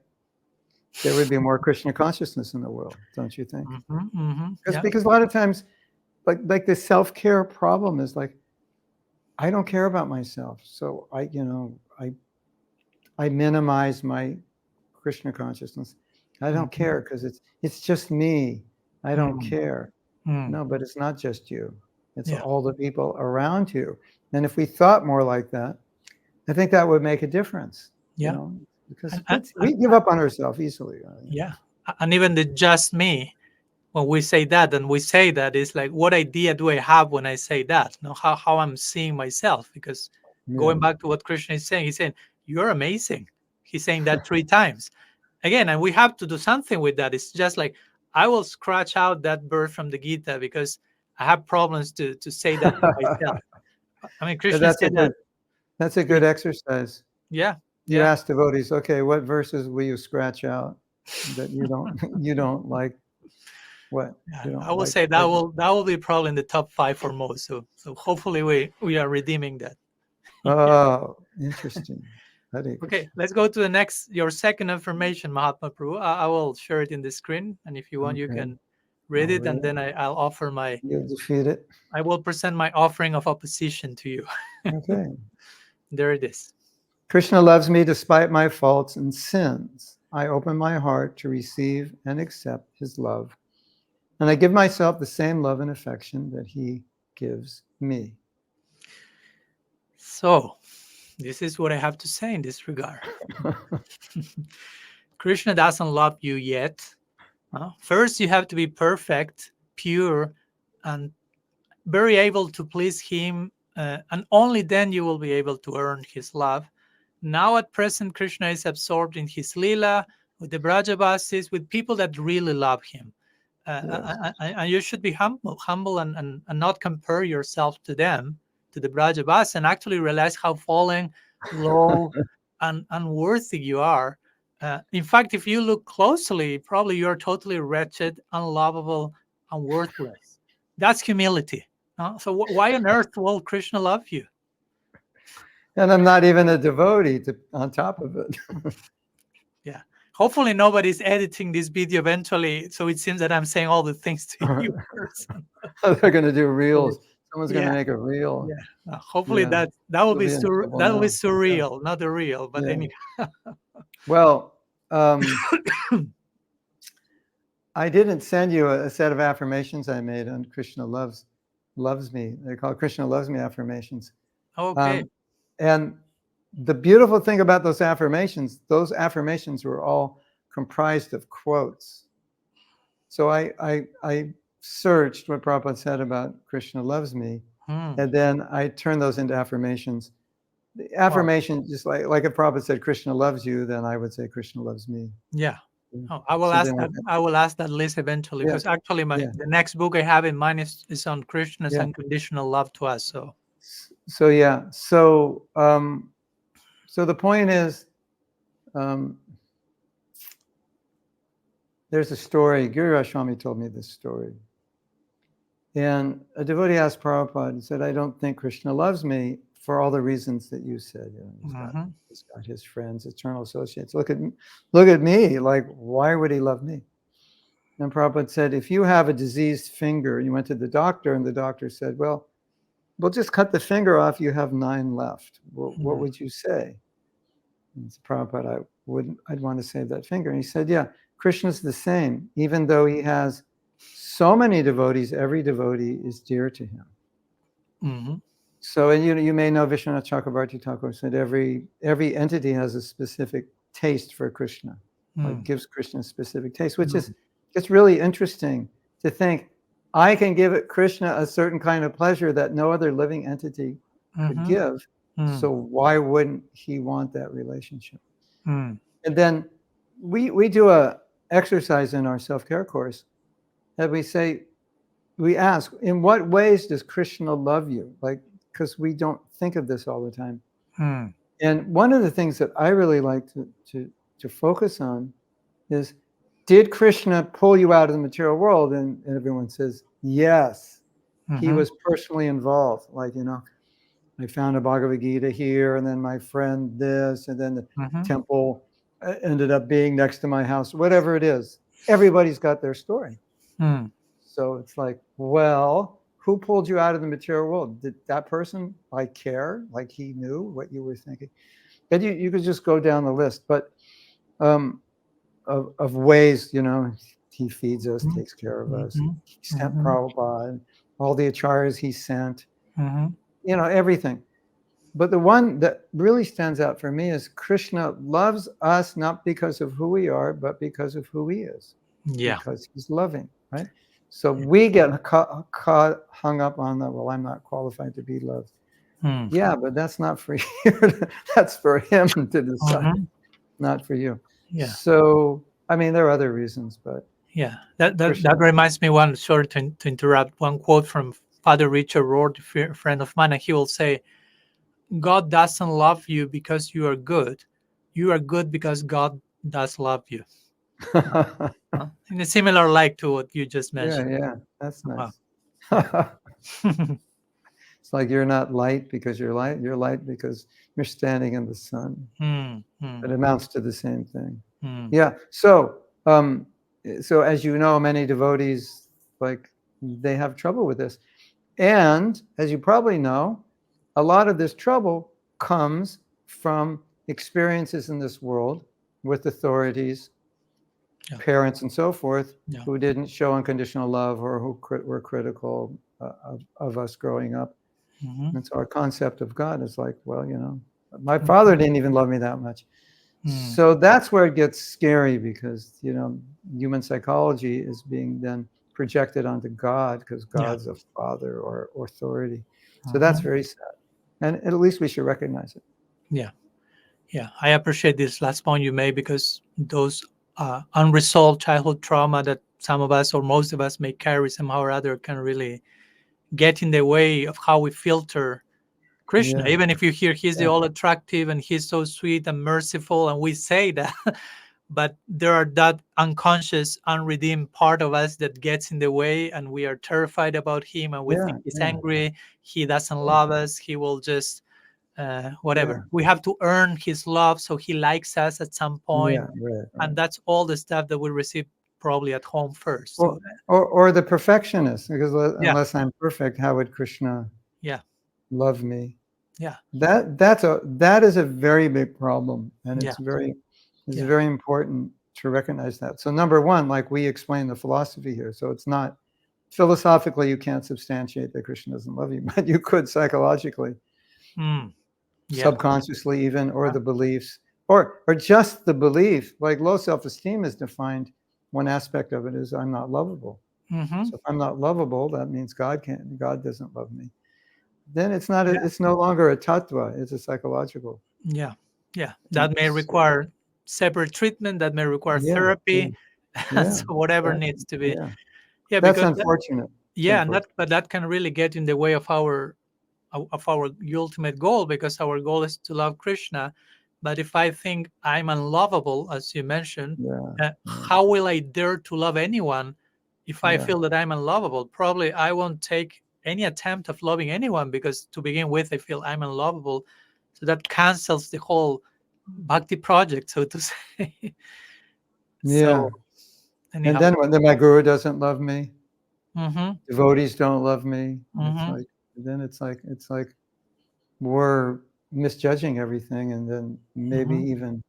there would be more Krishna consciousness in the world, don't you think? Because a lot of times, like the self-care problem is like, I don't care about myself, so I minimize my Krishna consciousness. I don't care because it's just me. I don't care. No, but it's not just you. It's all the people around you. And if we thought more like that, I think that would make a difference. Because we give up on ourselves easily. And even the just me, when we say that, and we say that, is like, what idea do I have when I say that? How I'm seeing myself? Because going back to what Krishna is saying, he's saying, you're amazing. He's saying that 3 times. Again, and we have to do something with that. It's just like, I will scratch out that verse from the Gita because I have problems to say that to myself. I mean, Krishna said that. That's a good exercise. You ask devotees, okay, what verses will you scratch out that you don't like? What? I will say that will be probably in the top 5 for most. So hopefully we are redeeming that. Oh, interesting. Hare Okay, Krishna. let's go to the next, your second affirmation, Mahatma Prabhu. I will share it in the screen, and if you want, you Okay, can read I'll it, read and it. then I'll offer my, You defeat it. I will present my offering of opposition to you. Okay. There it is. Krishna loves me despite my faults and sins. I open my heart to receive and accept his love. And I give myself the same love and affection that he gives me. So, this is what I have to say in this regard. Krishna doesn't love you yet. First, you have to be perfect, pure, and very able to please him, and only then you will be able to earn his love. Now, at present, Krishna is absorbed in his lila with the Brajavasis, with people that really love him. Yes. And you should be humble and not compare yourself to them, to the Brajavas, and actually realize how fallen, low, and unworthy you are. In fact, if you look closely, probably you are totally wretched, unlovable, and worthless. That's humility. So why on earth will Krishna love you? And I'm not even a devotee on top of it. Yeah. Hopefully nobody's editing this video eventually, so it seems that I'm saying all the things to you person. They're going to do reels. Someone's going to Yeah, make a reel. yeah. Hopefully Yeah. that will You'll be be in trouble that will be now. Yeah. surreal, not the real. But Yeah. anyhow, Well, I didn't send you a set of affirmations I made on Krishna loves me. They're called Krishna loves me affirmations. okay. And the beautiful thing about those affirmations were all comprised of quotes. So I searched what Prabhupada said about Krishna loves me, and then I turned those into affirmations. The Wow. affirmation, just like if Prabhupada said Krishna loves you, then I would say Krishna loves me. Yeah. Yeah. Oh, I will So ask then that. I will ask that list eventually, yeah, because actually yeah, the next book I have in mind is on Krishna's yeah. unconditional love to us. So So yeah, so the point is, there's a story. Guru Swami told me this story, and a devotee asked Prabhupada. He said, "I don't think Krishna loves me for all the reasons that you said. You know, he's got his friends, eternal associates. Look at me. Like, why would he love me?" And Prabhupada said, "If you have a diseased finger, you went to the doctor, and the doctor said, well, we'll just cut the finger off. You have 9 left. Well, what would you say?" And so Prabhupada, I'd want to save that finger. And he said, yeah, Krishna's the same. Even though he has so many devotees, every devotee is dear to him. So, and you may know Vishwanath Chakrabarti Thakur said every entity has a specific taste for Krishna, like gives Krishna a specific taste, which is, it's really interesting to think, I can give Krishna a certain kind of pleasure that no other living entity could give. So why wouldn't he want that relationship? And then we do a exercise in our self-care course that we ask, in what ways does Krishna love you? Like, because we don't think of this all the time. And one of the things that I really like to focus on is, did Krishna pull you out of the material world? And everyone says, yes, he was personally involved. Like, I found a Bhagavad Gita here, and then my friend this, and then the temple ended up being next to my house, whatever it is. Everybody's got their story. So it's like, well, who pulled you out of the material world? Did that person care? Like he knew what you were thinking? And you could just go down the list, but of ways, he feeds us, takes care of us. He sent Prabhupada, all the acharyas he sent, everything. But the one that really stands out for me is Krishna loves us not because of who we are, but because of who he is. Yeah. Because he's loving, right? So we get hung up on that, well, I'm not qualified to be loved. Yeah, but that's not for you. That's for him to decide, not for you. Yeah. So, I mean, there are other reasons, but yeah, that reminds me one. Sorry to interrupt. One quote from Father Richard Rohr, a friend of mine, and he will say, "God doesn't love you because you are good. You are good because God does love you." In a similar like to what you just mentioned. Yeah, that's nice. Wow. It's like you're not light because you're light. You're light because you're standing in the sun. Mm, mm, It amounts to the same thing. mm. Yeah. So as you know, many devotees, like, they have trouble with this. And as you probably know, a lot of this trouble comes from experiences in this world with authorities, Yeah, parents, and so forth, yeah. who didn't show unconditional love, or who were critical of us growing up. Mm-hmm. And so our concept of God is like, well, my father didn't even love me that much. Mm. So that's where it gets scary, because human psychology is being then projected onto God, because Yeah. God's a father or authority. So that's Uh-huh. very sad, and at least we should recognize it. Yeah. Yeah. I appreciate this last point you made, because those unresolved childhood trauma that some of us or most of us may carry somehow or other can really get in the way of how we filter Krishna. Yeah, Even if you hear he's the yeah, all attractive and he's so sweet and merciful, and we say that, but there are that unconscious, unredeemed part of us that gets in the way, and we are terrified about him, and we yeah, think he's yeah, angry, he doesn't love us, he will just yeah, whatever. We have to earn his love so he likes us at some point, yeah. Right, and right. that's all the stuff that we receive probably at home first. Or So or the perfectionist, because yeah, unless I'm perfect, how would Krishna yeah, love me? yeah, That is a very big problem, and yeah, it's yeah. very important to recognize that. So number one, like we explain the philosophy here, so it's not philosophically, you can't substantiate that Krishna doesn't love you, but you could psychologically, Mm, yeah, subconsciously even, or the beliefs, or just the belief. Like low self-esteem is defined. One aspect of it is I'm not lovable. mm-hmm. So if I'm not lovable, that means God doesn't love me. Then Yeah, it's no longer a tattva, it's a psychological yeah, yeah. thing. That may So, require separate treatment. That may require yeah, yeah, therapy. yeah, So whatever exactly. needs to be. Yeah, Yeah, that's because unfortunate. It's yeah, and unfortunate. that can really get in the way of our ultimate goal, because our goal is to love Krishna. But if I think I'm unlovable, as you mentioned, Yeah, yeah, how will I dare to love anyone if I yeah, feel that I'm unlovable? Probably I won't take any attempt of loving anyone, because to begin with, I feel I'm unlovable. So that cancels the whole bhakti project, so to say. yeah. So And anyhow, then my guru doesn't love me. mm-hmm, Devotees don't love me. It's mm-hmm, like then it's like we're misjudging everything, and then maybe mm-hmm, even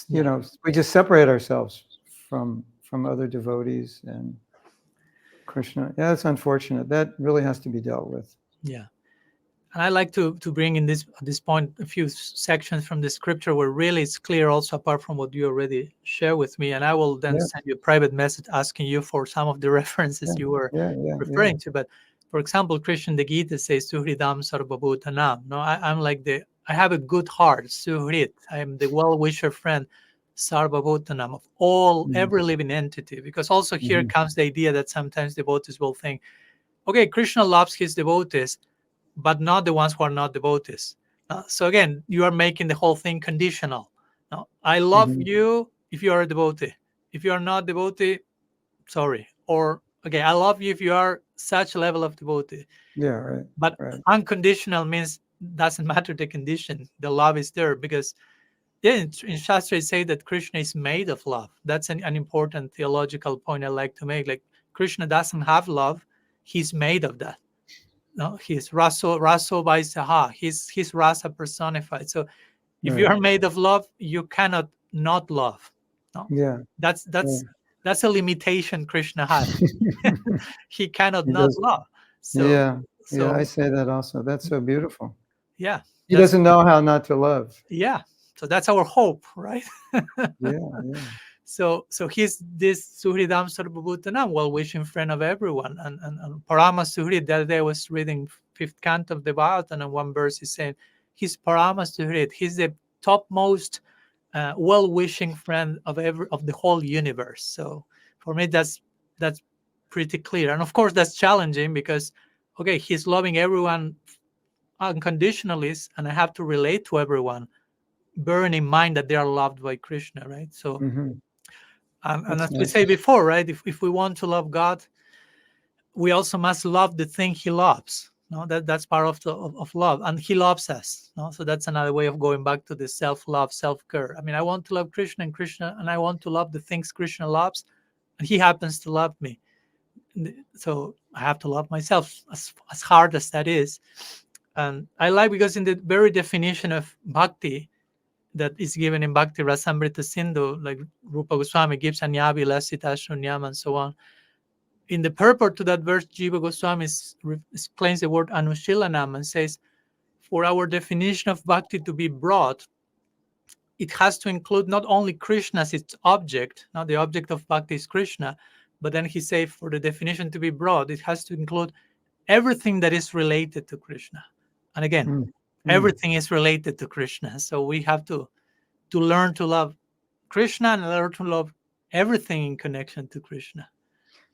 yeah, we just separate ourselves from other devotees and Krishna. Yeah, it's unfortunate. That really has to be dealt with. yeah. And I like to bring in this at this point a few sections from the scripture where really it's clear also, apart from what you already share with me. And I will then Yeah, send you a private message asking you for some of the references yeah, you were yeah, yeah, yeah. referring to. But for example, Krishna the Gita says Suhridam Sarvabhutanam. No, I'm like I have a good heart, Suhrit. I am the well-wisher friend, Sarvabhutanam, of all Mhm, every living entity. Because also here mhm. comes the idea that sometimes devotees will think, okay, Krishna loves his devotees, but not the ones who are not devotees. So again, you are making the whole thing conditional. Now, I love Mhm. you if you are a devotee. If you are not devotee, sorry. Or okay, I love you if you are such a level of devotee. Yeah, right, But right. unconditional means doesn't matter the condition. The love is there because yeah, in Shastra it say that Krishna is made of love. That's an important theological point I like to make. Like Krishna doesn't have love; he's made of that. No, he's Raso by Saha. He's rasa personified. So if you Right. are made of love, you cannot not love. No, Yeah, that's yeah. that's that's a limitation Krishna has. He cannot He not does. love. So Yeah, yeah, I so say that also. That's so beautiful. yeah, He that's doesn't know how not to love. yeah. So that's our hope, right? Yeah, yeah. So he's this Suhridam Sarvabhutanam, well-wishing friend of everyone. And Parama Suhrid, that day I was reading fifth canto of the Bhagavatam, and one verse is saying, he's Parama Suhrid. He's the topmost well-wishing friend of the whole universe. So for me, that's pretty clear. And of course, that's challenging because, okay, he's loving everyone unconditionally, and I have to relate to everyone, bearing in mind that they are loved by Krishna, right? So Hmm. and That's as we nice. say before, right, if we want to love God, we also must love the thing he loves. No, that's part of love, and he loves us. No, so that's another way of going back to the self-love, self-care. I mean, I want to love Krishna and I want to love the things Krishna loves, and he happens to love me. So I have to love myself, as hard as that is. And I like, because in the very definition of bhakti that is given in Bhakti Rasamrita Sindhu, like Rupa Goswami gives Anyabi, Lasita, Shunyam, and so on. In the purport to that verse, Jiva Goswami explains the word Anushilanam and says, for our definition of bhakti to be broad, it has to include not only Krishna as its object, now the object of bhakti is Krishna, but then he says for the definition to be broad, it has to include everything that is related to Krishna. And again, Mm, mm. everything is related to Krishna. So we have to learn to love Krishna and learn to love everything in connection to Krishna.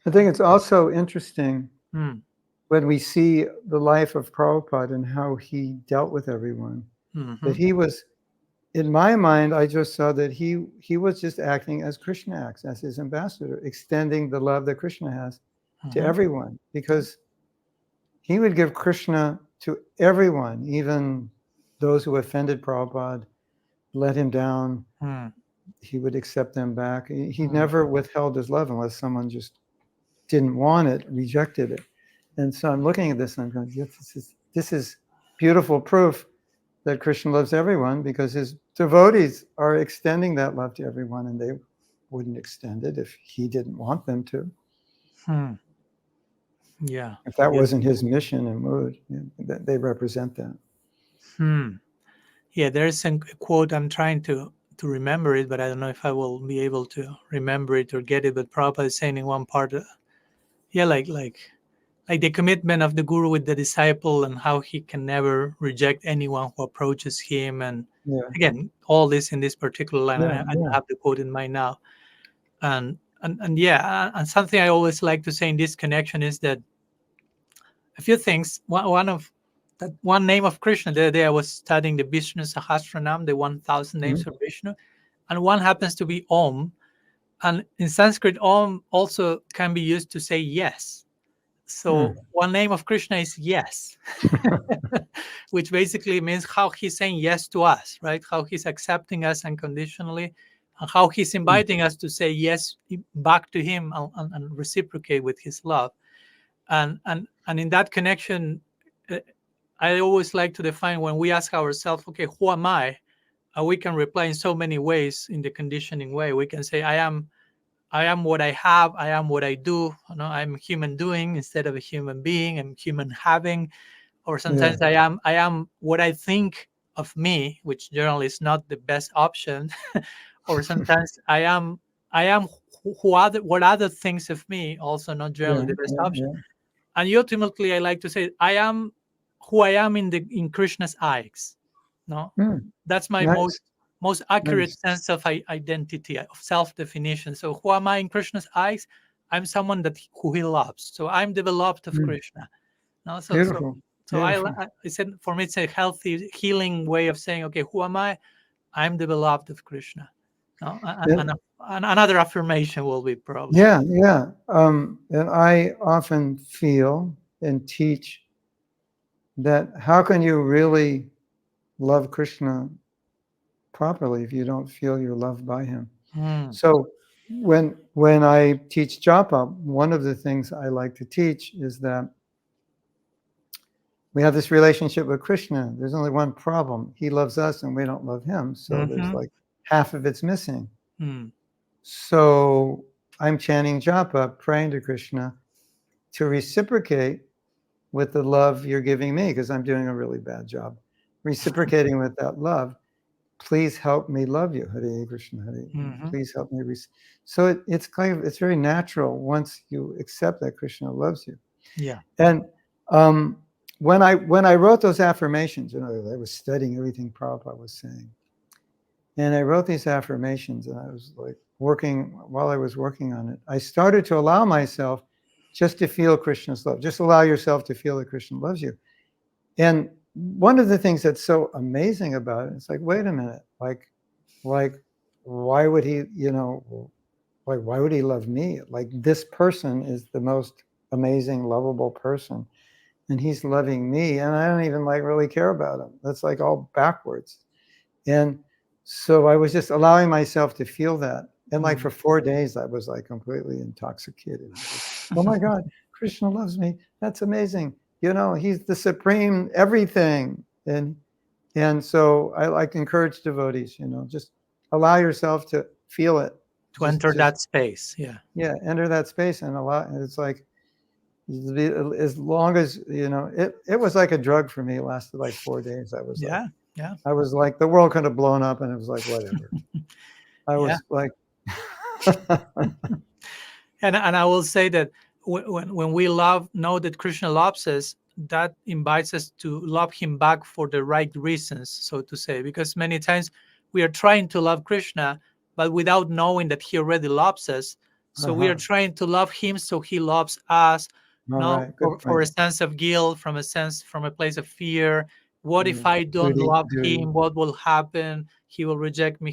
I think it's also interesting Mm. when we see the life of Prabhupada and how he dealt with everyone, that he was, in my mind, I just saw that he was just acting as Krishna acts, as his ambassador, extending the love that Krishna has to everyone, because he would give Krishna to everyone, even those who offended Prabhupada, let him down. He would accept them back. He never withheld his love unless someone just didn't want it, rejected it. And so I'm looking at this and I'm going, this is beautiful proof that Krishna loves everyone, because his devotees are extending that love to everyone, and they wouldn't extend it if he didn't want them to. Yeah. If that wasn't his mission and mood, they represent that. Yeah, there's a quote, I'm trying to remember it, but I don't know if I will be able to remember it or get it. But Prabhupada is saying in one part, like the commitment of the guru with the disciple, and how he can never reject anyone who approaches him. And again, all this in this particular line, and I don't have the quote in mind now. And something I always like to say in this connection is that a few things. One name of Krishna. The other day I was studying the Vishnu Sahasranam, the 1,000 names of Vishnu, and one happens to be Om. And in Sanskrit, Om also can be used to say yes. So one name of Krishna is yes, which basically means how he's saying yes to us, right? How he's accepting us unconditionally, and how he's inviting us to say yes back to him and reciprocate with his love. And in that connection, I always like to define, when we ask ourselves, okay, who am I? We can reply in so many ways in the conditioning way. We can say, I am what I have. I am what I do. I'm human doing instead of a human being. I'm human having. Or sometimes I am what I think of me, which generally is not the best option. Or sometimes I am what other thinks of me, also not generally the best option. And ultimately, I like to say, I am who I am in Krishna's eyes. No, that's my most accurate sense of identity, of self-definition. So, who am I in Krishna's eyes? I'm someone who he loves. So, I'm the beloved of Krishna. No, Beautiful. I said, for me, it's a healthy, healing way of saying, okay, who am I? I'm the beloved of Krishna. No, and another affirmation will be probably. And I often feel and teach that how can you really love Krishna properly if you don't feel you're loved by him? So when I teach japa, one of the things I like to teach is that we have this relationship with Krishna. There's only one problem. He loves us and we don't love him. So there's like half of it's missing. So I'm chanting japa, praying to Krishna to reciprocate with the love you're giving me, because I'm doing a really bad job. Reciprocating with that love. Please help me love you, Hare Krishna, Hare. Please help me. So it's very natural once you accept that Krishna loves you. Yeah. And when I wrote those affirmations, I was studying everything Prabhupada was saying, and I wrote these affirmations, and I was like while I was working on it, I started to allow myself just to feel Krishna's love. Just allow yourself to feel that Krishna loves you. And one of the things that's so amazing about it, it's like, wait a minute, like why would he, why would he love me? Like, this person is the most amazing, lovable person, and he's loving me, and I don't even like really care about him. That's like all backwards. And so I was just allowing myself to feel that. And like Mm. for 4 days, I was like completely intoxicated. I was like, oh my God, Krishna loves me. That's amazing. You know, he's the supreme everything. And so I like encourage devotees, you know, just allow yourself to feel it. To enter Just that space. Yeah. yeah, enter that space and allow. And it's like as long as you know, it was like a drug for me. It lasted like 4 days. Yeah. Yeah. I was like the world could have blown up, and it was like whatever. I Yeah. was like, And I will say that when we love, know that Krishna loves us, that invites us to love him back for the right reasons, so to say. Because many times we are trying to love Krishna, but without knowing that he already loves us. So we are uh-huh. trying to love him so he loves us, All not right, good for point. a sense of guilt, from a place of fear. What if Yeah. I don't Duty, love duty. him? What will happen? He will reject me.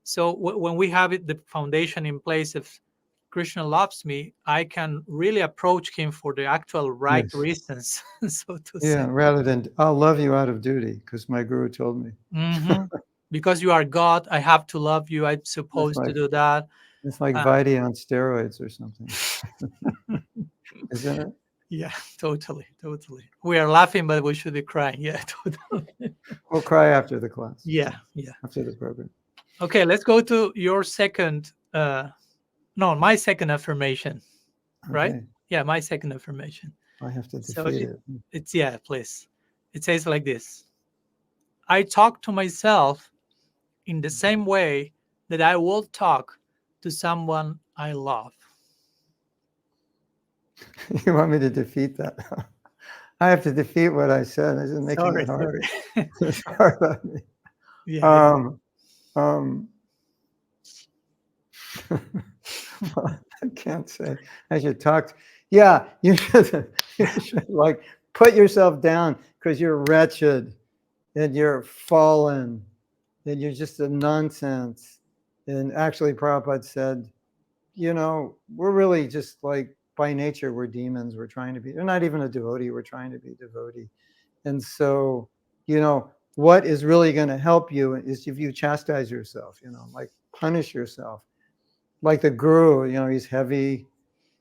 So when we have the foundation in place of Krishna loves me, I can really approach him for the actual right Yes. reasons, so to Yeah. say. Rather than I'll love you out of duty because my guru told me. Hmm. Because you are God, I have to love you. I'm It's supposed to like do that. it's like Uh, Vitae on steroids or something, isn't it? yeah, totally, totally. We are laughing, but we should be crying. Yeah, totally. We'll cry after the class, Yeah, yeah. after the program. Okay, let's go to your second. No, my second affirmation. Right? Okay, Yeah, my second affirmation. I have to So defeat it. it's yeah, please. It says like this: I talk to myself in the same way that I will talk to someone I love. You want me to defeat that? I have to defeat what I said. This is making Sorry, it hard. sorry. It's hard on me. Yeah, yeah. Um, um, I can't say. I should talk. Yeah, you should like put yourself down because you're wretched and you're fallen and you're just a nonsense. And actually, Prabhupada said, you know, we're really just like by nature, we're demons. We're trying to be, we're not even a devotee. We're trying to be a devotee. And so, you know, what is really going to help you is if you chastise yourself, you know, like punish yourself. Like the guru, you know, he's heavy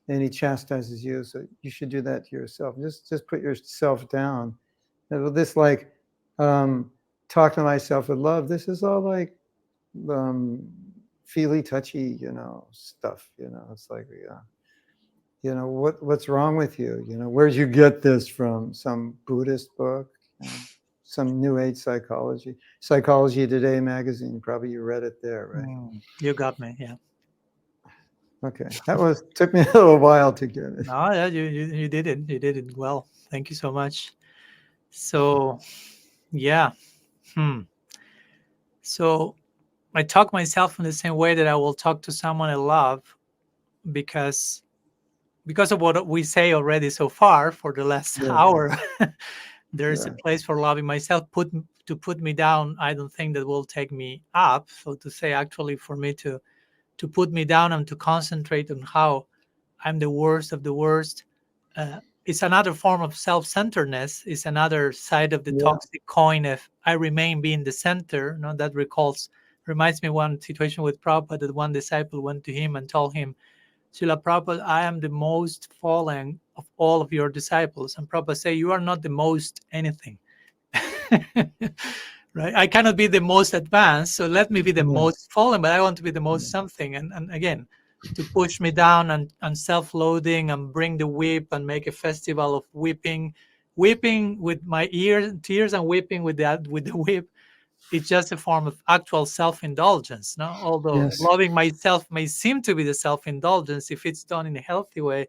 and he chastises you. So you should do that to yourself. Just put yourself down. And this like talk to myself with love. This is all like feely touchy, you know, stuff. You know, it's like you know, what's wrong with you? You know, where'd you get this from? Some Buddhist book? You know, some New Age psychology? Psychology Today magazine. Probably you read it there, right? You got me. Yeah. Okay, that was took me a little while to get it. No, yeah, you did it. You did it well. Thank you so much. So, yeah. Hmm. So I talk myself in the same way that I will talk to someone I love because of what we say already so far for the last Yeah, hour. There is a yeah, place for loving myself. Put me down, I don't think that will take me up, so to say. Actually, for me to put me down and to concentrate on how I'm the worst of the worst, it's another form of self-centeredness. It's another side of the yeah. toxic coin of I remain being the center. No, that reminds me one situation with Prabhupada, that one disciple went to him and told him, Srila Prabhupada, I am the most fallen of all of your disciples. And Prabhupada say, you are not the most anything. Right? I cannot be the most advanced, so let me be the Yeah. most fallen, but I want to be the most something. And again, to push me down and self-loathing and bring the whip and make a festival of weeping with my ears, tears, and weeping with the whip. It's just a form of actual self-indulgence. No, although Yes. loving myself may seem to be the self-indulgence, if it's done in a healthy way,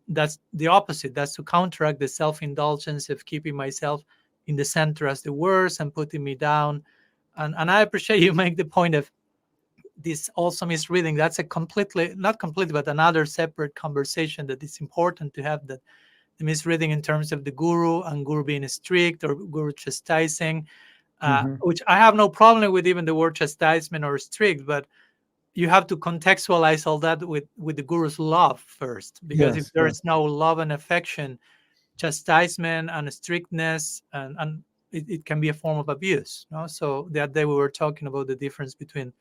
that's the opposite. That's to counteract the self-indulgence of keeping myself in the center as the worst and putting me down. And I appreciate you make the point of this also misreading. That's a completely, not completely, but another separate conversation that is important to have, that the misreading in terms of the guru and guru being strict or guru chastising, Hmm. which I have no problem with, even the word chastisement or strict, but you have to contextualize all that with the guru's love first, because if Yes, there yes. is no love and affection, chastisement and strictness, and it can be a form of abuse, no? So that day we were talking about the difference between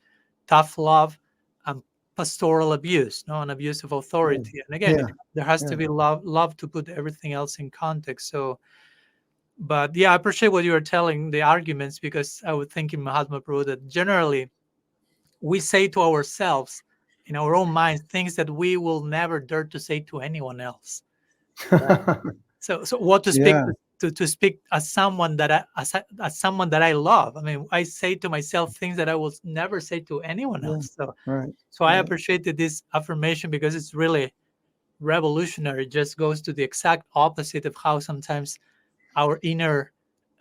tough love and pastoral abuse, no, and abuse of Yeah, authority. And again, yeah, there has to yeah. be love to put everything else in context. So, but yeah, I appreciate what you were telling the arguments, because I would think in Mahatma Prabhu that generally we say to ourselves in our own minds things that we will never dare to say to anyone else. So what to speak Yeah, to speak as someone that as someone that I love. I mean, I say to myself things that I will never say to anyone yeah. else. So Right, I right. appreciated this affirmation because it's really revolutionary. It just goes to the exact opposite of how sometimes our inner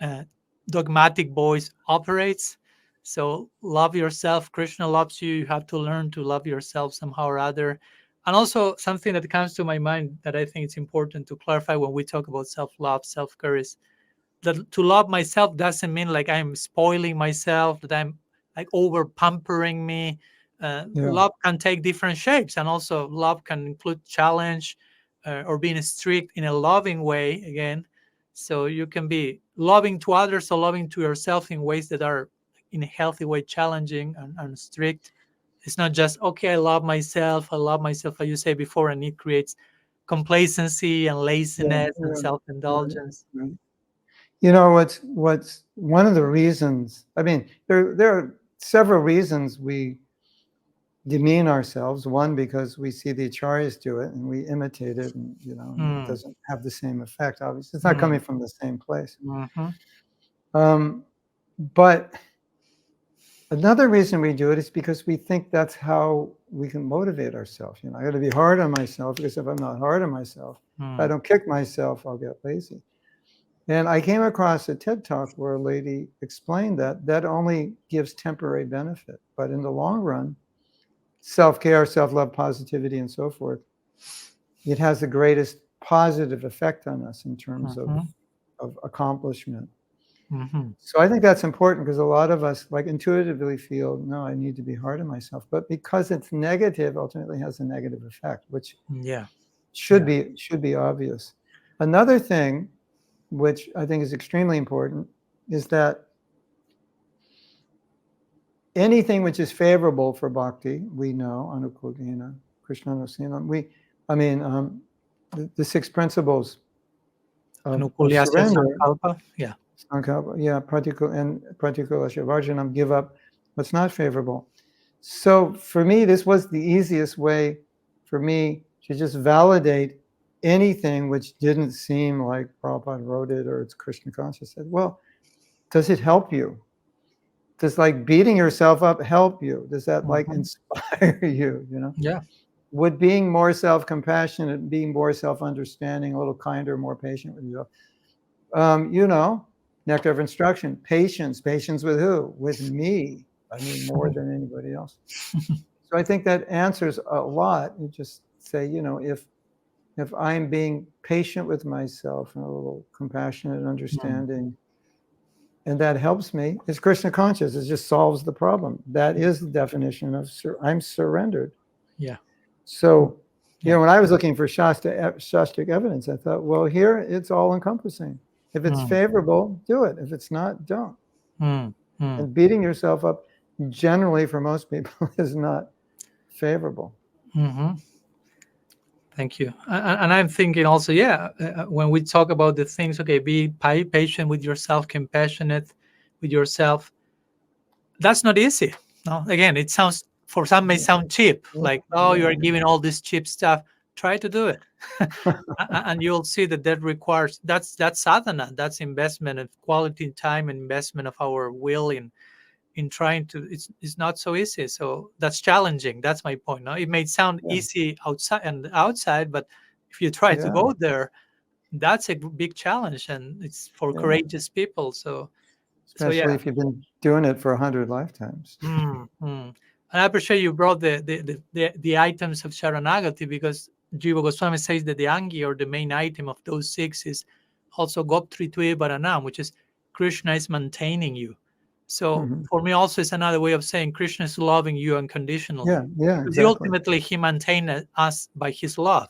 uh, dogmatic voice operates. So love yourself. Krishna loves you. You have to learn to love yourself somehow or other. And also something that comes to my mind that I think it's important to clarify when we talk about self-love, self-care is that to love myself doesn't mean like I'm spoiling myself, that I'm like over pampering me. Yeah, Love can take different shapes, and also love can include challenge or being strict in a loving way. Again, so you can be loving to others or loving to yourself in ways that are in a healthy way challenging and strict. It's not just okay, I love myself, as you say before, and it creates complacency and yeah, laziness and yeah. Right, self-indulgence. right. You know what's one of the reasons, I mean, there are several reasons we demean ourselves. One, because we see the acharyas do it and we imitate it, and and it Mm. doesn't have the same effect. Obviously, it's not Mm, coming from the same place. mhm, Um, but another reason we do it is because we think that's how we can motivate ourselves. I got to be hard on myself, because if I'm not hard on myself, if I mm, don't kick myself, I'll get lazy. And I came across a TED talk where a lady explained that that only gives temporary benefit, but in the long run, self-care, self-love, positivity, and so forth, it has the greatest positive effect on us in terms mhm, of accomplishment. mhm. So I think that's important, because a lot of us like intuitively feel, no, I need to be hard on myself. But because it's negative, ultimately has a negative effect, which Yeah, should yeah. be obvious. Another thing, which I think is extremely important, is that anything which is favorable for bhakti, we know, anukulina, Krishna-nusinam, I mean, the six principles of Anukulyasya surrender, sankalpa. Yeah. sankalpa, yeah, pratikulasya varjanam, give up what's not favorable. So for me, this was the easiest way for me to just validate anything which didn't seem like Prabhupada wrote it or it's Krishna conscious. I said, well, does it help you? Does like beating yourself up help you? Does that like Mhm. inspire you? Yeah. Would being more self-compassionate, being more self-understanding, a little kinder, more patient with yourself, nectar of instruction, patience with who? With me. I mean, more than anybody else. So I think that answers a lot. You just say, if I'm being patient with myself and a little compassionate and Mm. understanding, and that helps me, it's Krishna conscious. It just solves the problem. That is the definition of I'm surrendered. Yeah. So, Yeah. when I was looking for Shastric evidence, I thought, well, here it's all encompassing. If it's Mm, favorable, do it. If it's not, don't. mm, mm, And beating yourself up generally for most people is not favorable. mhm. Thank you. And I'm thinking also, yeah, when we talk about the things, okay, be patient with yourself, compassionate with yourself. That's not easy. No, again, it sounds for some may Yeah, sound cheap, yeah, like oh, you yeah, are giving all this cheap stuff. Try to do it, and you'll see that that requires that's sadhana, that's investment of quality time and investment of our will in trying to. It's not so easy. So that's challenging. That's my point. No, it may sound yeah, easy outside, but if you try to yeah, go there, that's a big challenge, and it's for yeah. courageous people. So yeah. Especially if you've been doing it for 100 lifetimes. Mm, mm. And I appreciate you brought the items of Sharanagati, because Jiva Goswami says that the Angi, or the main item of those six, is also Goptri Tue Baranam, which is Krishna is maintaining you. So Mhm. for me, also, it's another way of saying Krishna is loving you unconditionally, Yeah, yeah, because exactly. ultimately he maintained us by his love.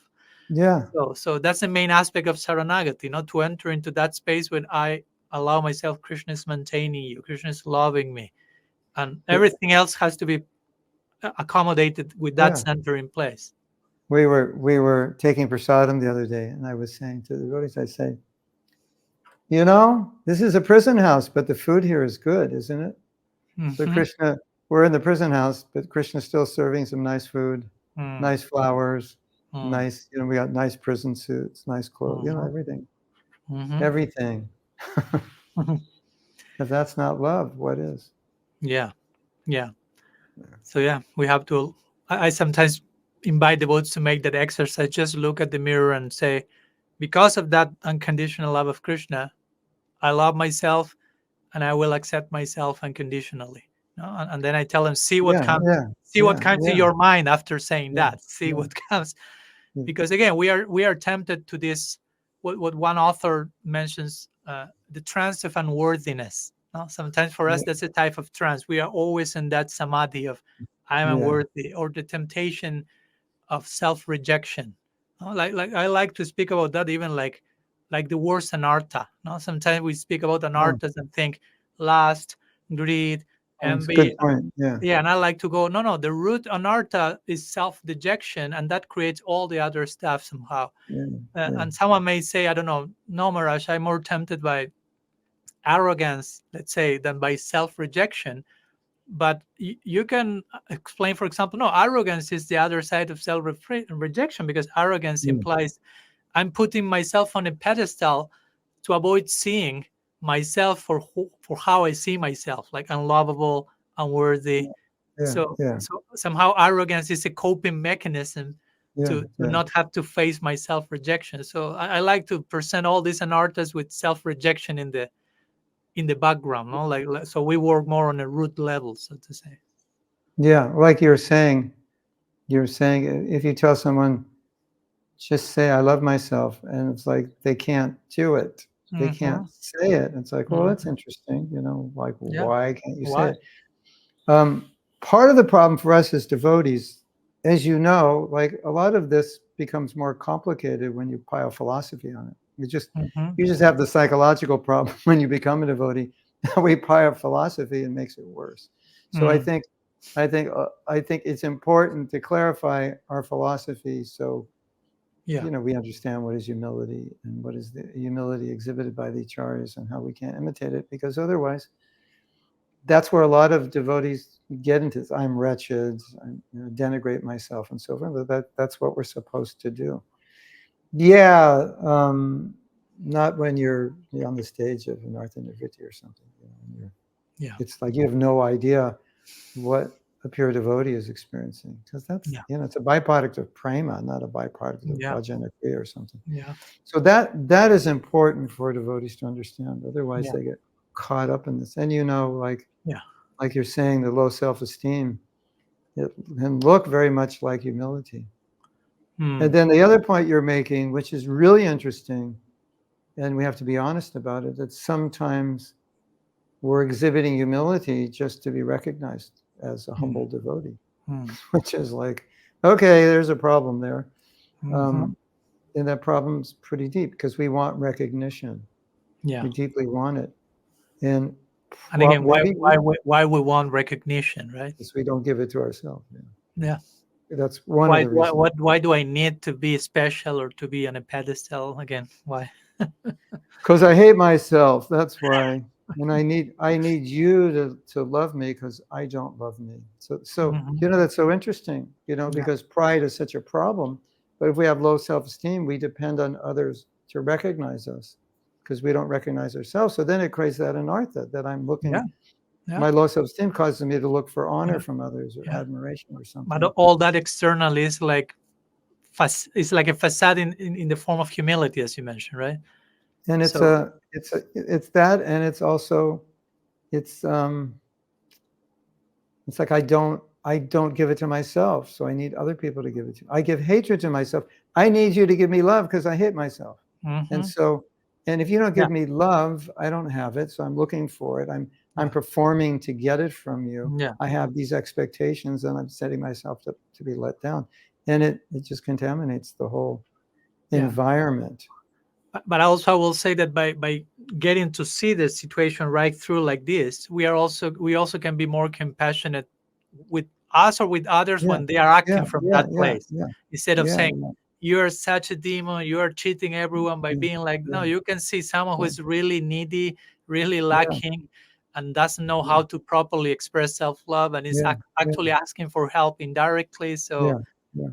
Yeah, So that's the main aspect of Saranagati, to enter into that space when I allow myself, Krishna is maintaining you, Krishna is loving me, and yeah, everything else has to be accommodated with that yeah. center in place. We were taking prasadam the other day, and I was saying to the devotees, I say, you know, this is a prison house, but the food here is good, isn't it? So Mm-hmm. Krishna, we're in the prison house, but Krishna's still serving some nice food, Mm, nice flowers, mm, nice, we got nice prison suits, nice clothes, mhm, everything, mhm, everything. mhm. If that's not love, what is? Yeah, yeah. So yeah, we have to. I sometimes invite devotees to make that exercise. Just look at the mirror and say, because of that unconditional love of Krishna, I love myself, and I will accept myself unconditionally. And then I tell them, Yeah, yeah, see what yeah, comes to yeah, your mind after saying yeah, that. See yeah, what comes, yeah, because again, we are tempted to this. What one author mentions, the trance of unworthiness. No? Sometimes for us, yeah, that's a type of trance. We are always in that samadhi of I am yeah, unworthy, or the temptation of self-rejection. No? Like I like to speak about that, even like the word anartha. No? Sometimes we speak about oh, anarthas and think lust, greed, oh, it's a good envy. point. Yeah, Yeah, and I like to go, no, the root anartha is self-dejection, and that creates all the other stuff somehow. yeah, yeah, And someone may say, I don't know, no, Maraj, I'm more tempted by arrogance, let's say, than by self-rejection. But you can explain, for example, no, arrogance is the other side of self-rejection, because arrogance yeah, implies I'm putting myself on a pedestal to avoid seeing myself for how I see myself, like unlovable, unworthy. yeah, yeah, So somehow arrogance is a coping mechanism yeah, to yeah. not have to face my self rejection. So I like to present all these anarthas with self rejection in the background, no? So we work more on a root level, so to say. Yeah, like you're saying, if you tell someone, just say, I love myself, and it's like they can't do it. They can't Mm-hmm. say it. It's like, well, that's Mm-hmm. interesting. Like, Yeah. why can't you say Why? it? Part of the problem for us as devotees, as you know, like a lot of this becomes more complicated when you pile philosophy on it. Mm-hmm. You just have the psychological problem when you become a devotee. We pile philosophy and makes it worse. So Mm. I think it's important to clarify our philosophy so Yeah. we understand what is humility and what is the humility exhibited by the acharyas and how we can't imitate it, because otherwise that's where a lot of devotees get into this. I'm wretched, denigrate myself and so forth. But that's what we're supposed to do. Yeah, not when you're on the stage of an Artha Nritti or something. Yeah. It's like you have no idea what a pure devotee is experiencing, because that's Yeah. it's a byproduct of prema, not a byproduct of Yeah. bhajan or kriya or something. Yeah. So that is important for devotees to understand. Otherwise, Yeah. they get caught up in this. And Yeah. like you're saying, the low self-esteem, it can look very much like humility. And Mm. then the other point you're making, which is really interesting, and we have to be honest about it, that sometimes we're exhibiting humility just to be recognized as a Mm. humble devotee, Mm. which is like, okay, there's a problem there. Mm-hmm. Um, and that problem's pretty deep because we want recognition. Yeah. We deeply want it. And And again, maybe why we want recognition, right? because we don't give it to ourselves. Yeah. Yeah. That's one of the reasons. Why do I need to be special or to be on a pedestal again? Why? Because I hate myself. That's why. And I need you to love me because I don't love me. So Hmm. that's so interesting. Yeah. Because pride is such a problem. But if we have low self-esteem, we depend on others to recognize us because we don't recognize ourselves. So then it creates that anartha that I'm Yeah. looking. Yeah. My low self-esteem causes me to look for Yeah. honor from others or Yeah. admiration or But something. all that external is like it's like a facade in the form of humility, as you mentioned, right? And So. it's that, and it's also it's it's like I don't give it to myself, so I need other people to give it to me. I give hatred to myself. I need you to give me love because I hate myself. And Hmm. so, and if you don't Yeah. give me love, I don't have it. So I'm looking for it. I'm performing to get it from you. Yeah. I have these expectations, and I'm setting myself to be let down, and it just contaminates the whole Yeah. environment. But also I will say that by getting to see the situation right through like this, we also can be more compassionate with us or with others Yeah, when they are acting yeah, from yeah, that yeah, place, yeah, instead of yeah, saying you're such a demon, you are cheating everyone, by yeah, being like, yeah, no, you can see someone who yeah, is really needy, really yeah, lacking, and doesn't know yeah, how to properly express self-love, and is yeah, yeah, actually asking for help indirectly. yeah, So yeah.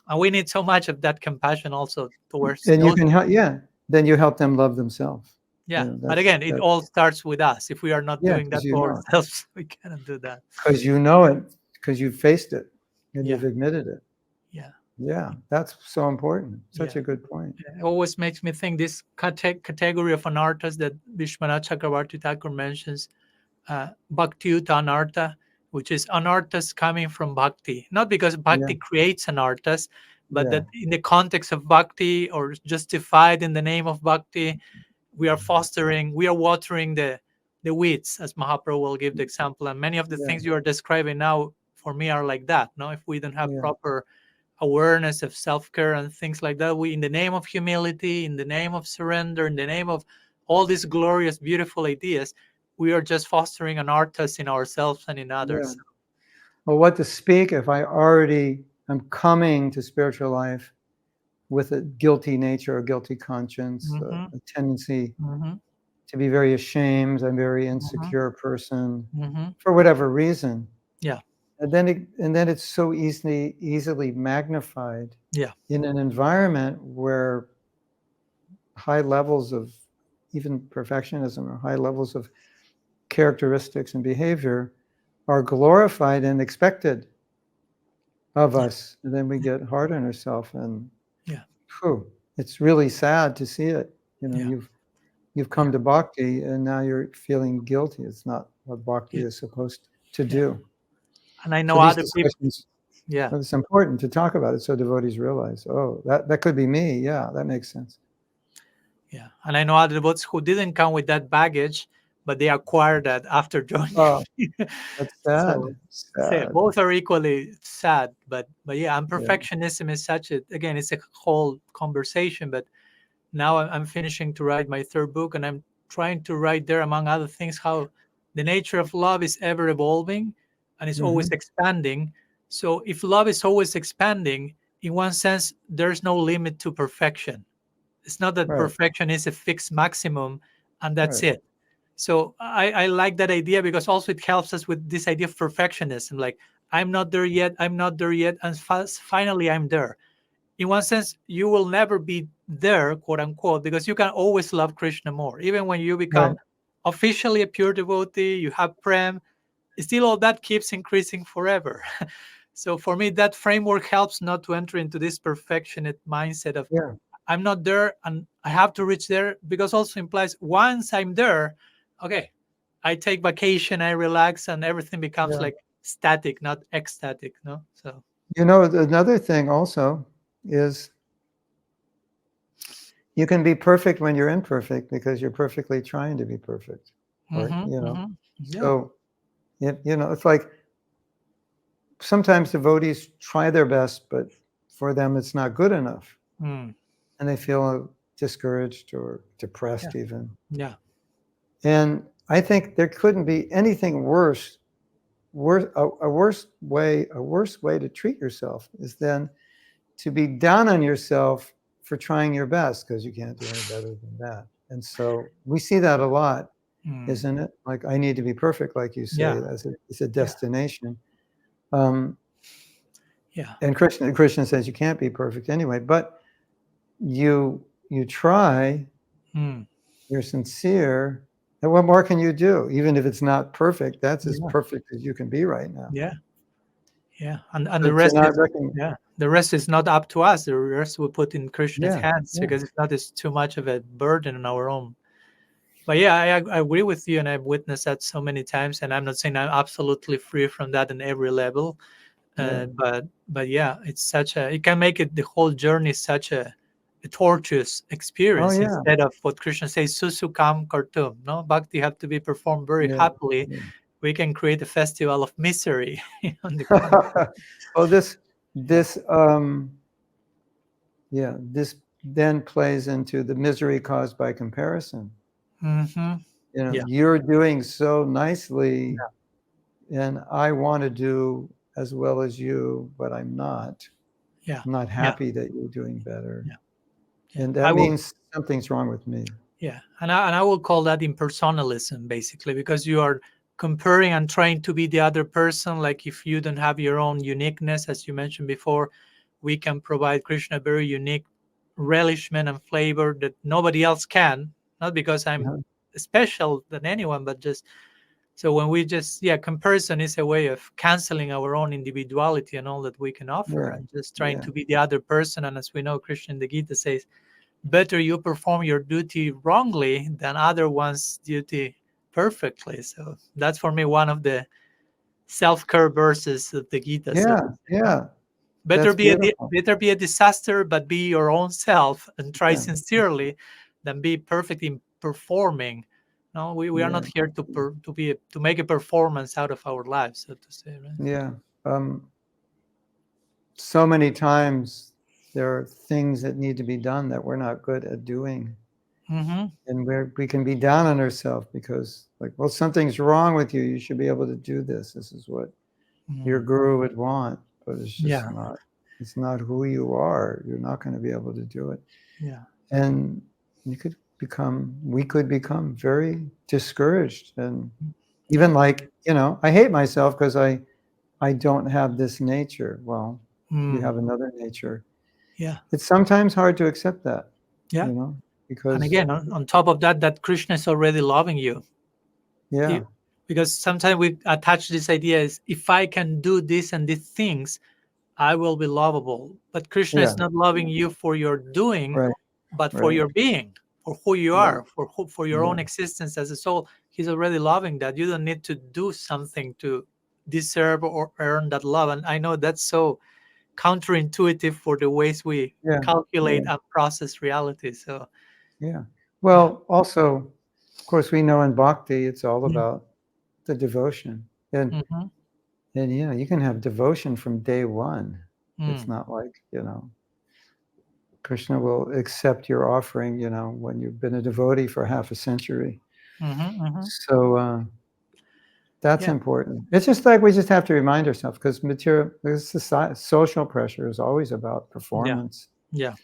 and we need so much of that compassion also towards And you those. can help, yeah. Then you help them love themselves. Yeah, but That's again, it all starts with us. If we are not yeah, doing because that you for know it, ourselves, we cannot do that. because you know it, because you've faced it, and Yeah, you've admitted it. yeah, Yeah, that's so important. Such yeah. a good point. It always makes me think this category of an artist that Vishwanath Chakravarti Thakur mentions, Bhakti-yuta anartha, which is an artist coming from Bhakti. Not because Yeah, Bhakti creates an artist, but yeah, that in the context of Bhakti, or justified in the name of Bhakti, we are watering the weeds, as Mahaprabhu will give the example. And many of the yeah, things you are describing now for me are like that. No, if we don't have yeah, proper awareness of self-care and things like that, we, in the name of humility, in the name of surrender, in the name of all these glorious beautiful ideas, we are just fostering an artist in ourselves and in yeah. others. Well, what to speak if I already am coming to spiritual life with a guilty nature, a guilty conscience, Mm-hmm, a tendency mm-hmm, to be very ashamed. I'm a very mm-hmm, insecure person mm-hmm. for whatever reason. Yeah, And then it's so easily magnified yeah, in an environment where high levels of even perfectionism or high levels of characteristics and behavior are glorified and expected of yeah, us. And then we get hard on ourselves, and yeah, whew, it's really sad to see it. yeah, You've yeah, come to bhakti, and now you're feeling guilty. It's not what bhakti yeah, is supposed to yeah. do. And I So know these other people. discussions, Yeah, it's important to talk about it so devotees realize, oh, that could be me. Yeah, that makes sense. yeah. And I know other devotees who didn't come with that baggage, but they acquired that after joining. Oh, that's So, sad. say Sad. both are equally sad, but yeah, and Yeah. perfectionism is such a, again, it's a whole conversation. But now I'm finishing to write my third book, and I'm trying to write there, among other things, how the nature of love is ever evolving and it's always Hmm. expanding. So if love is always expanding, in one sense, there's no limit to perfection. It's not that Right. perfection is a fixed maximum and that's Right. it. So I like that idea, because also it helps us with this idea of perfectionism. Like, I'm not there yet, I'm not there yet, and finally I'm there. In one sense, you will never be there, quote unquote, because you can always love Krishna more. Even when you Right. become officially a pure devotee, you have prem, still all that keeps increasing forever. So for me, that framework helps not to enter into this perfectionist mindset of Yeah. I'm not there and I have to reach there, because also implies once I'm there, okay, I take vacation, I relax, and everything becomes Yeah. like static, not ecstatic. No, so Another thing also is you can be perfect when you're imperfect because you're perfectly trying to be perfect. Or, mm-hmm, mm-hmm. Yeah, so, it's like sometimes devotees try their best, but for them it's not good enough. mm, And they feel discouraged or yeah, depressed even. yeah, And I think there couldn't be anything a worse way to treat yourself is then to be down on yourself for trying your best because you can't do any better than that. And so we see that a lot, mm, isn't it? Like I need to be perfect, like you say, yeah, it's a yeah, destination. Um, yeah, and Krishna says you can't be perfect anyway, but you try, mm, you're sincere, and what more can you do? Even if it's not perfect, that's as yeah, perfect as you can be right now. yeah, yeah. And So the to rest not is, recognize, yeah, the rest is not up to us. The rest we put in Krishna's yeah, hands, yeah, because if not, it's too much of a burden on our own. But yeah, I agree with you, and I've witnessed that so many times. And I'm not saying I'm absolutely free from that in every level, yeah, but yeah, it's such a, it can make it the whole journey such a a tortuous Oh experience yeah, instead of what Krishna says, susukam kartum. No, bhakti have to be performed very yeah. happily. Yeah. We can create a festival of misery on the contrary. Well, this Yeah. this yeah, this then plays into the misery caused by comparison. Mm-hmm. You know, Yeah. you're doing so nicely, Yeah. and I want to do as well as you, but I'm not. Yeah. I'm not Yeah. happy that you're doing better, Yeah. Yeah. and I that will. means something's wrong with me. Yeah, and I will call that impersonalism, basically, because you are comparing and trying to be the other person. Like if you don't have your own uniqueness, as you mentioned before, we can provide Krishna a very unique relishment and flavor that nobody else can. Not because I'm Uh-huh. special than anyone, but just so when we just comparison is a way of canceling our own individuality and all that we can offer, Yeah, and just trying yeah, to be the other person. And as we know, Krishna in the Gita says better you perform your duty wrongly than other one's duty perfectly. So that's for me one of the self-care verses of the Gita, so yeah, to say. No? yeah. Better That's be beautiful. better be a disaster, but be your own self and try Yeah, sincerely, than be perfect in performing. No, we are not yeah, here to make a performance out of our lives, so to say. Right? yeah. So many times there are things that need to be done that we're not good at doing, Mm-hmm. and we can be down on ourselves because, like, well, something's wrong with you. You should be able to do this. This is what your Mm. guru would want, but it's just Yeah, not. It's not who you are. You're not going to be able to do it, yeah, and we could become very discouraged, and yeah. even like, I hate myself because I don't have this nature. Well, you Mm. have another nature. Yeah, It's sometimes hard to accept that, yeah. And because again, on top of that, that Krishna is already loving you. yeah, You- because sometimes we attach this idea is if I can do this and these things, I will be lovable. But Krishna yeah, is not loving you for your doing, right, but for right, your being, for who you yeah, are, for your yeah, own existence as a soul. He's already loving that. You don't need to do something to deserve or earn that love. And I know that's so counterintuitive for the ways we yeah, calculate yeah, and process reality. So, yeah. yeah. Well, also, of course, we know in bhakti it's all Mm, about the devotion, and mhm, you can have devotion from day one. It's mm, not like, Krishna will accept your offering, when you've been a devotee for half a century. mhm, mhm. So that's Yeah, important. It's just like we just have to remind ourselves, because social pressure is always about yeah, performance, yeah,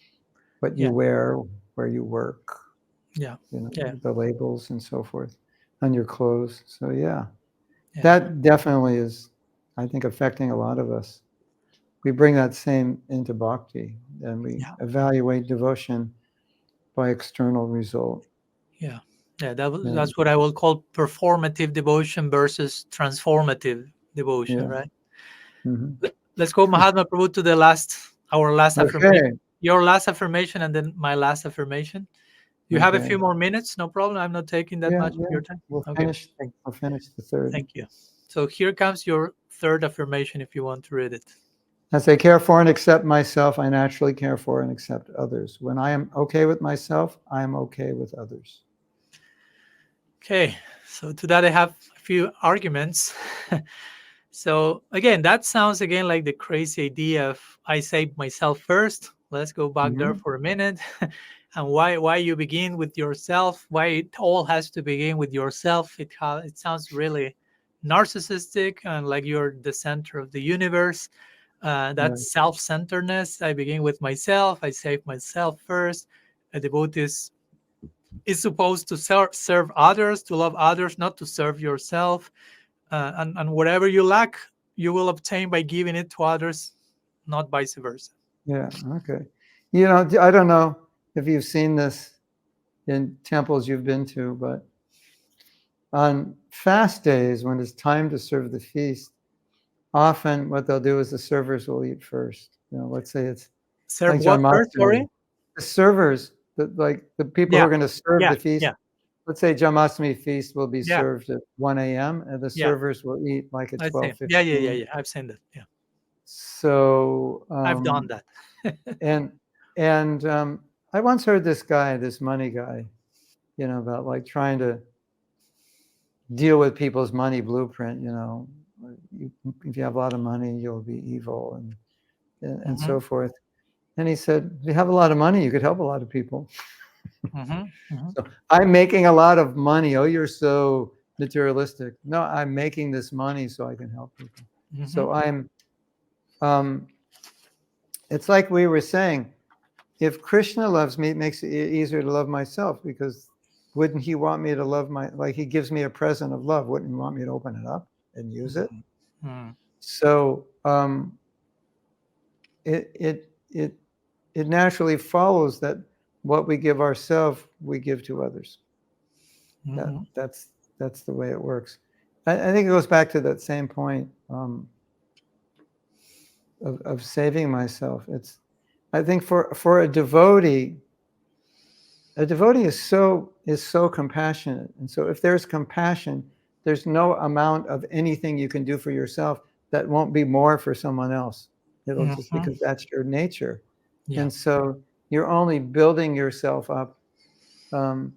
what you yeah, wear, where you work, yeah, yeah, the labels and so forth on your clothes. So yeah, yeah, that definitely is, I think, affecting a lot of us. We bring that same into bhakti, and we yeah, evaluate devotion by external result. yeah, yeah. And That's what I will call performative devotion versus transformative devotion, yeah. right? Hmm. Let's go, Mahatma Prabhu, to our last affirmation. Okay. Your last affirmation, and then my last affirmation. You have a Okay. few more minutes, no problem. I'm not taking that Yeah. much of Yeah. your time. We'll Okay, finish. We'll finish the third. thank you. So here comes your third affirmation if you want to read it. As I care for and accept myself, I naturally care for and accept others. When I am okay with myself, I am okay with others. Okay, so to that I have a few arguments. So again, that sounds again like the crazy idea of I save myself first. Let's go back there Hmm. for a minute. And why you begin with yourself? Why it all has to begin with yourself? It sounds really narcissistic and like you're the center of the universe. Right. That's self-centeredness. I begin with myself. I save myself first. A devotee is supposed to serve others, to love others, not to serve yourself. And whatever you lack, you will obtain by giving it to others, not vice versa. Yeah. Okay. I don't know if you've seen this in temples you've been to, but on fast days, when it's time to serve the feast, often what they'll do is the servers will eat first. Let's say it's Serve like what first? Janmashtami. Sorry. The servers, like the people who Yeah, are going to serve yeah, the feast, yeah, let's say Janmashtami feast will be yeah, served at 1 a.m. and the yeah. servers will eat like at I see. Yeah, yeah, yeah, 12:15. yeah. I've seen that. Yeah, So I've done that. and and I once heard this guy, this money guy, about like trying to deal with people's money blueprint. If you have a lot of money, you'll be evil, and Mm-hmm. so forth. And he said, if you have a lot of money, you could help a lot of people. Mm-hmm. Mm-hmm. So I'm making a lot of money. Oh, you're so materialistic. No, I'm making this money so I can help people. Mm-hmm. So um, it's like we were saying, if Krishna loves me, it makes it easier to love myself, because wouldn't he want me to love like he gives me a present of love. Wouldn't he want me to open it up and use it? Mm-hmm. So it, it, it, it naturally follows that what we give ourselves, we give to others. That, Mm-hmm. that's, that's the way it works. I think it goes back to that same point of saving myself. I think for a devotee is so compassionate, and so if there's compassion, there's no amount of anything you can do for yourself that won't be more for someone else. It'll just, Mm-hmm. because that's your nature, Yeah. and so you're only building yourself up um,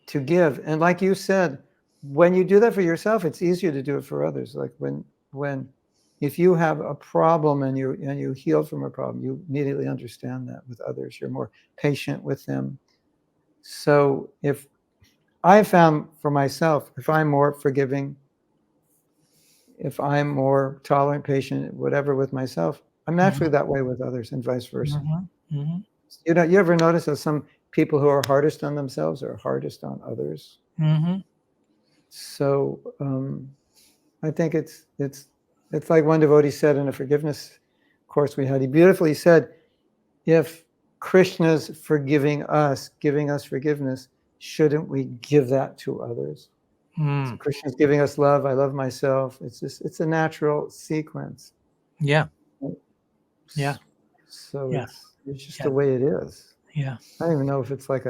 to give. And like you said, when you do that for yourself, it's easier to do it for others. Like when if you have a problem and you heal from a problem, you immediately understand that with others. You're more patient with them. So if I found for myself, if I'm more forgiving, if I'm more tolerant, patient, whatever with myself, I'm naturally Mm-hmm. that way with others, and vice versa. Mm-hmm. Mm-hmm. You ever notice that some people who are hardest on themselves are hardest on others? Mm-hmm. So I think it's like one devotee said in a forgiveness course we had. He beautifully said, if Krishna's forgiving us, giving us forgiveness, shouldn't we give that to others? So Mm. Krishna's giving us love. I love myself. It's a natural sequence. Yeah. Yeah. So Yeah. it's just Yeah. the way it is. Yeah. I don't even know if it's like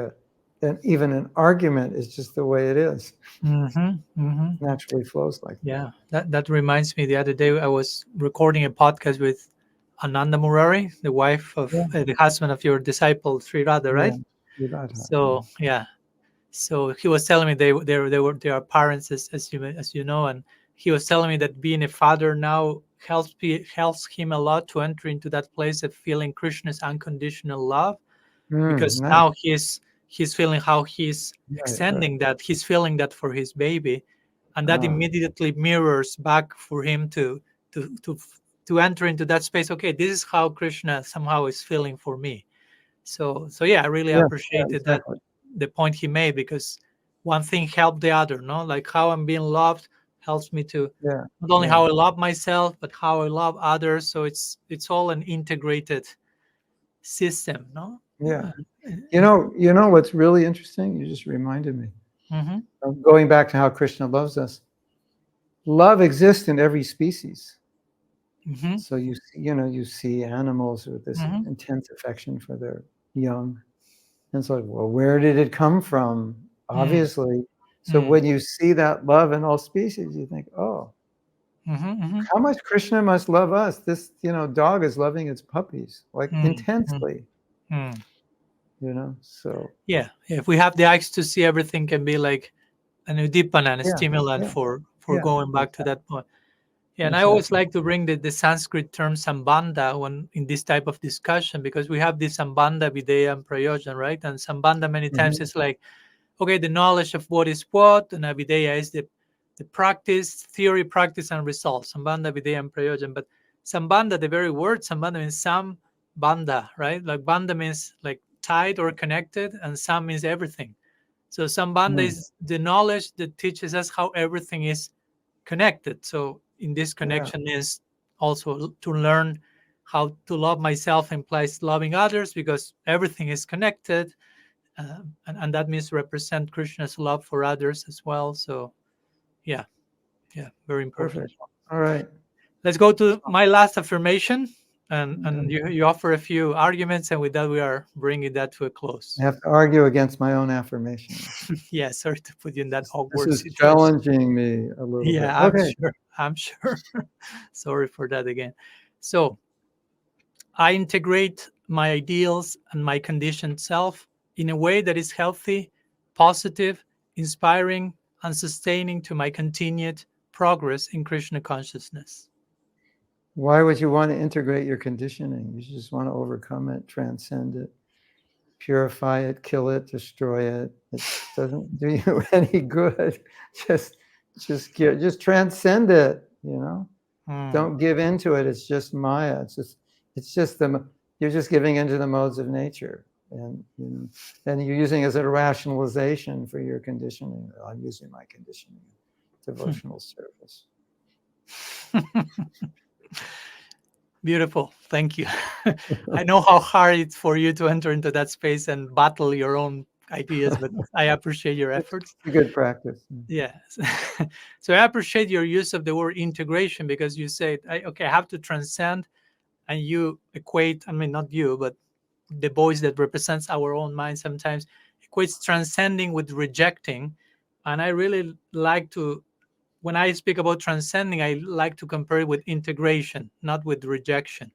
even an argument. Is just the way it is. Mm-hmm. Mm-hmm. Naturally flows like that. Yeah. That reminds me. The other day, I was recording a podcast with Ananda Murari, the wife of Yeah, the husband of your disciple Sri Radha, yeah, right? you got it. Yeah. So yeah. So he was telling me they are parents, as you know, and he was telling me that being a father now helps him a lot to enter into that place of feeling Krishna's unconditional love, because Nice. now he's feeling how he's Right, right. extending that, he's feeling that for his baby, and that Ah, immediately mirrors back for him to to to enter into that space. Okay, this is how Krishna somehow is feeling for me. So yeah, I really yeah, yeah, appreciated that, exactly. the point he made, because one thing helped the other, no? Like how I'm being loved helps me to Yeah, not only yeah, how I love myself, but how I love others. So it's all an integrated system, no? yeah. And You know what's really interesting? You just reminded me. mm-hmm, Going back to how Krishna loves us, love exists in every species. mm-hmm, So you see animals with this mm-hmm, intense affection for their young. And it's like, well, where did it come from? mm, Obviously. So mm, when you see that love in all species, you think, oh, mm-hmm, mm-hmm, how much Krishna must love us. This, dog is loving its puppies like mm, mm, intensely, mm. So Yeah, if we have the eyes to see, everything can be like an udipana and a yeah, stimulant yeah, for yeah, going back to exactly, that point. Yeah, and I always exactly. like to bring the Sanskrit term sambandha when in this type of discussion, because we have this sambandha, videya, and prayojan, right? And sambandha many times Hmm. is like, okay, the knowledge of what is what, and videya is the practice, theory, practice, and results. Sambandha, videya, and prayojan. But sambandha, the very word sambandha means sam bandha, right? Like bandha means like tied or connected, and sam means everything. So sambandha Mm. is the knowledge that teaches us how everything is connected. So in this Yeah, connection is also to learn how to love myself implies loving others, because everything is connected, and that means represent Krishna's love for others as well. So yeah, yeah, very important. perfect. All right. Let's go to my last affirmation, and I you offer a few arguments, and with that we are bringing that to a close. have to argue against my own affirmations. Yeah, sorry to put you in that This awkward is situation. challenging me a little bit. Yeah, I'm Okay. sure. I'm sure. Sorry for that again. So I integrate my ideals and my conditioned self in a way that is healthy, positive, inspiring, and sustaining to my continued progress in Krishna consciousness. Why would you want to integrate your conditioning? You just want to overcome it, transcend it, purify it, kill it, destroy it. It doesn't do you any good. Just just transcend it, you know. Hmm. Don't give into it. It's just Maya. It's just you're just giving into the modes of nature. And you know, and you're using it as a rationalization for your conditioning. I'm using my conditioning, devotional service. Beautiful. Thank you. I know how hard it's for you to enter into that space and battle your own ideas, but I appreciate your It's efforts. a good practice. Yes. So I appreciate your use of the word integration because you said, okay, I have to transcend, and you equate, I mean, not you, but the voice that represents our own mind sometimes equates transcending with rejecting. And I really like to, when I speak about transcending, I like to compare it with integration, not with rejection.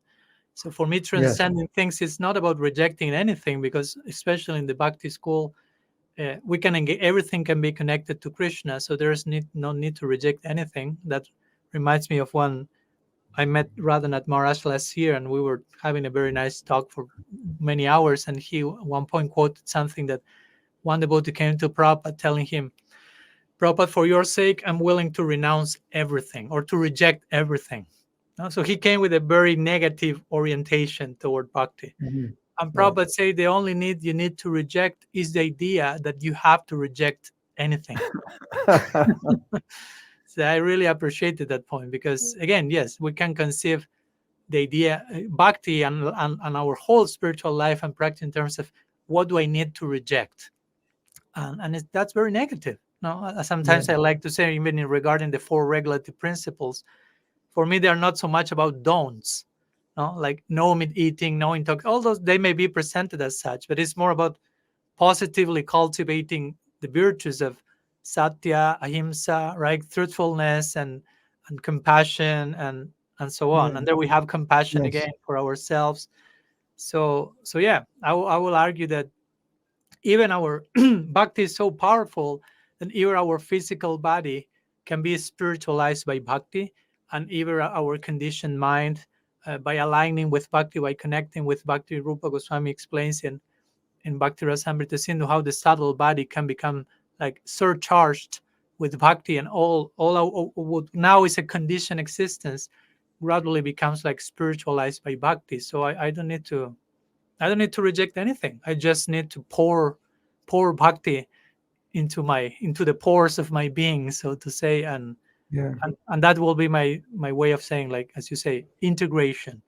So for me, Yes. transcending things is not about rejecting anything, because especially in the Bhakti school, we can engage, everything can be connected to Krishna. So there's no need to reject anything. That reminds me of one. I met Radhanath Maharaj last year, and we were having a very nice talk for many hours. And he at one point quoted something that one devotee came to Prabhupada telling him, Prabhupada, for your sake, I'm willing to renounce everything or to reject everything. No? So he came with a very negative orientation toward bhakti. Mhm. And Right. Prabhupada say the only need you need to reject is the idea that you have to reject anything. So I really appreciated that point because, again, yes, we can conceive the idea, bhakti and our whole spiritual life and practice in terms of what do I need to reject. And that's very negative. No, Yeah. sometimes I like to say, even regarding the four regulative principles, for me, they're not so much about don'ts, no, like no meat eating, no intox. All those they may be presented as such, but it's more about positively cultivating the virtues of satya, ahimsa, right, truthfulness, and compassion, and so on. Yeah. And there we have compassion Yes. again for ourselves. So yeah, I will argue that even our bhakti is so powerful that even our physical body can be spiritualized by bhakti, and even our conditioned mind, by aligning with bhakti, by connecting with bhakti. Rupa Goswami explains in Bhakti Rasamrita Sindhu how the subtle body can become like surcharged with bhakti, and all what now is a conditioned existence gradually becomes like spiritualized by bhakti. So I don't need to reject anything. I just need to pour bhakti into the pores of my being, so to say, Yeah. and that will be my way of saying, like as you say, integration.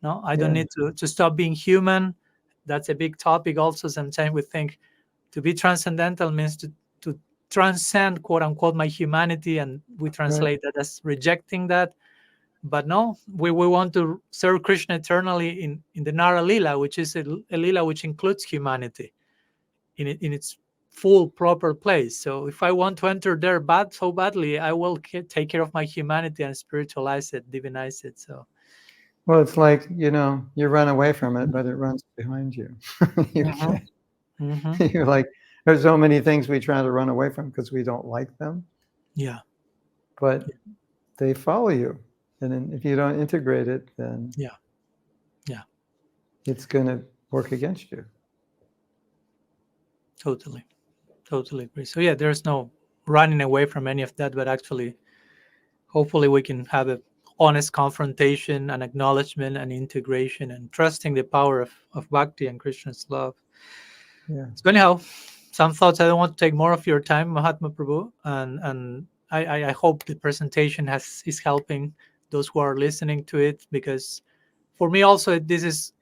No, I don't Yeah. need to stop being human. That's a big topic. Also, sometimes we think to be transcendental means to transcend, quote unquote, my humanity, and we Right. translate that as rejecting that. But no, we want to serve Krishna eternally in the Nara Lila, which is a Lila which includes humanity in its full proper place. So if I want to enter there so badly, I will take care of my humanity and spiritualize it, divinize it. So Well, it's like, you know, you run away from it, but it runs behind you. You Mhm, can't, mhm. you're like, there's so many things we try to run away from because we don't like them, Yeah, but they follow you. And then if you don't integrate it, then yeah, yeah, it's going to work against you. totally, totally agree. So yeah, there's no running away from any of that, but actually, hopefully, we can have a honest confrontation and acknowledgement and integration and trusting the power of bhakti and Krishna's love. Yeah. So anyhow, some thoughts. I don't want to take more of your time, Mahatma Prabhu, and I hope the presentation has is helping those who are listening to it, because for me also this is,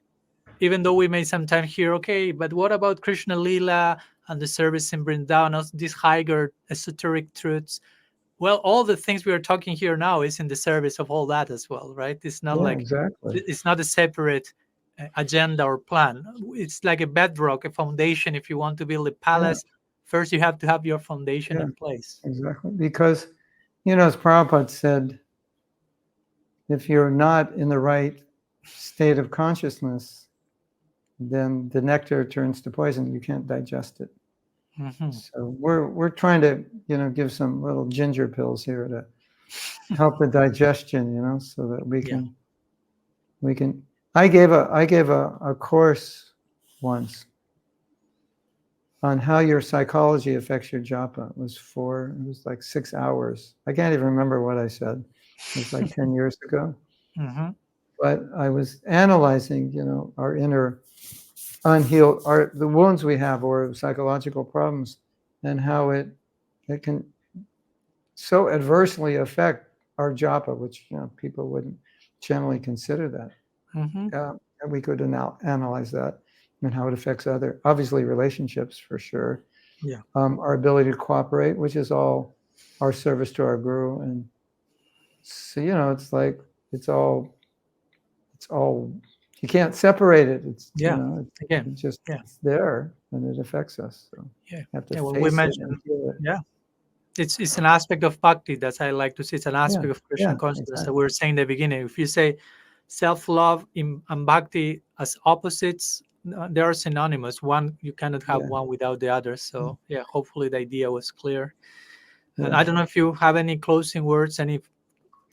even though we may sometimes hear, okay, but what about Krishna Lila and the service in Vrindavan, these higher esoteric truths? Well, all the things we are talking here now is in the service of all that as well, right? It's not Yeah, like exactly. it's not a separate agenda or plan. It's like a bedrock, a foundation. If you want to build a Yeah. palace, first you have to have your foundation Yeah, in place. exactly. Because, you know, as Prabhupada said, if you're not in the right state of consciousness, then the nectar turns to poison. You can't digest it. Mm-hmm. So we're trying to, give some little ginger pills here to help the digestion, so that we Yeah. can. I gave a course once on how your psychology affects your japa. It was like 6 hours. I can't even remember what I said. It was like 10 years ago. Mm-hmm. But I was analyzing, our inner unhealed, the wounds we have or psychological problems, and how it can so adversely affect our japa, which people wouldn't generally consider that. Mm-hmm. And we could analyze that and how it affects other, obviously relationships for sure. Yeah. Our ability to cooperate, which is all our service to our guru, and so it's like it's all you can't separate it. It's Yeah. Again. it's just Yeah. it's there and it affects us. So Yeah. you have to Yeah. Well, we face it and mentioned. feel it. Yeah. It's an aspect of bhakti that I like to see. It's an Yeah, aspect of Krishna yeah, consciousness that exactly. we were saying in the beginning. If you say self-love and bhakti as opposites, they are synonymous. One, you cannot have Yeah, one without the other. So yeah, hopefully the idea was clear. And yeah. I don't know if you have any closing words, any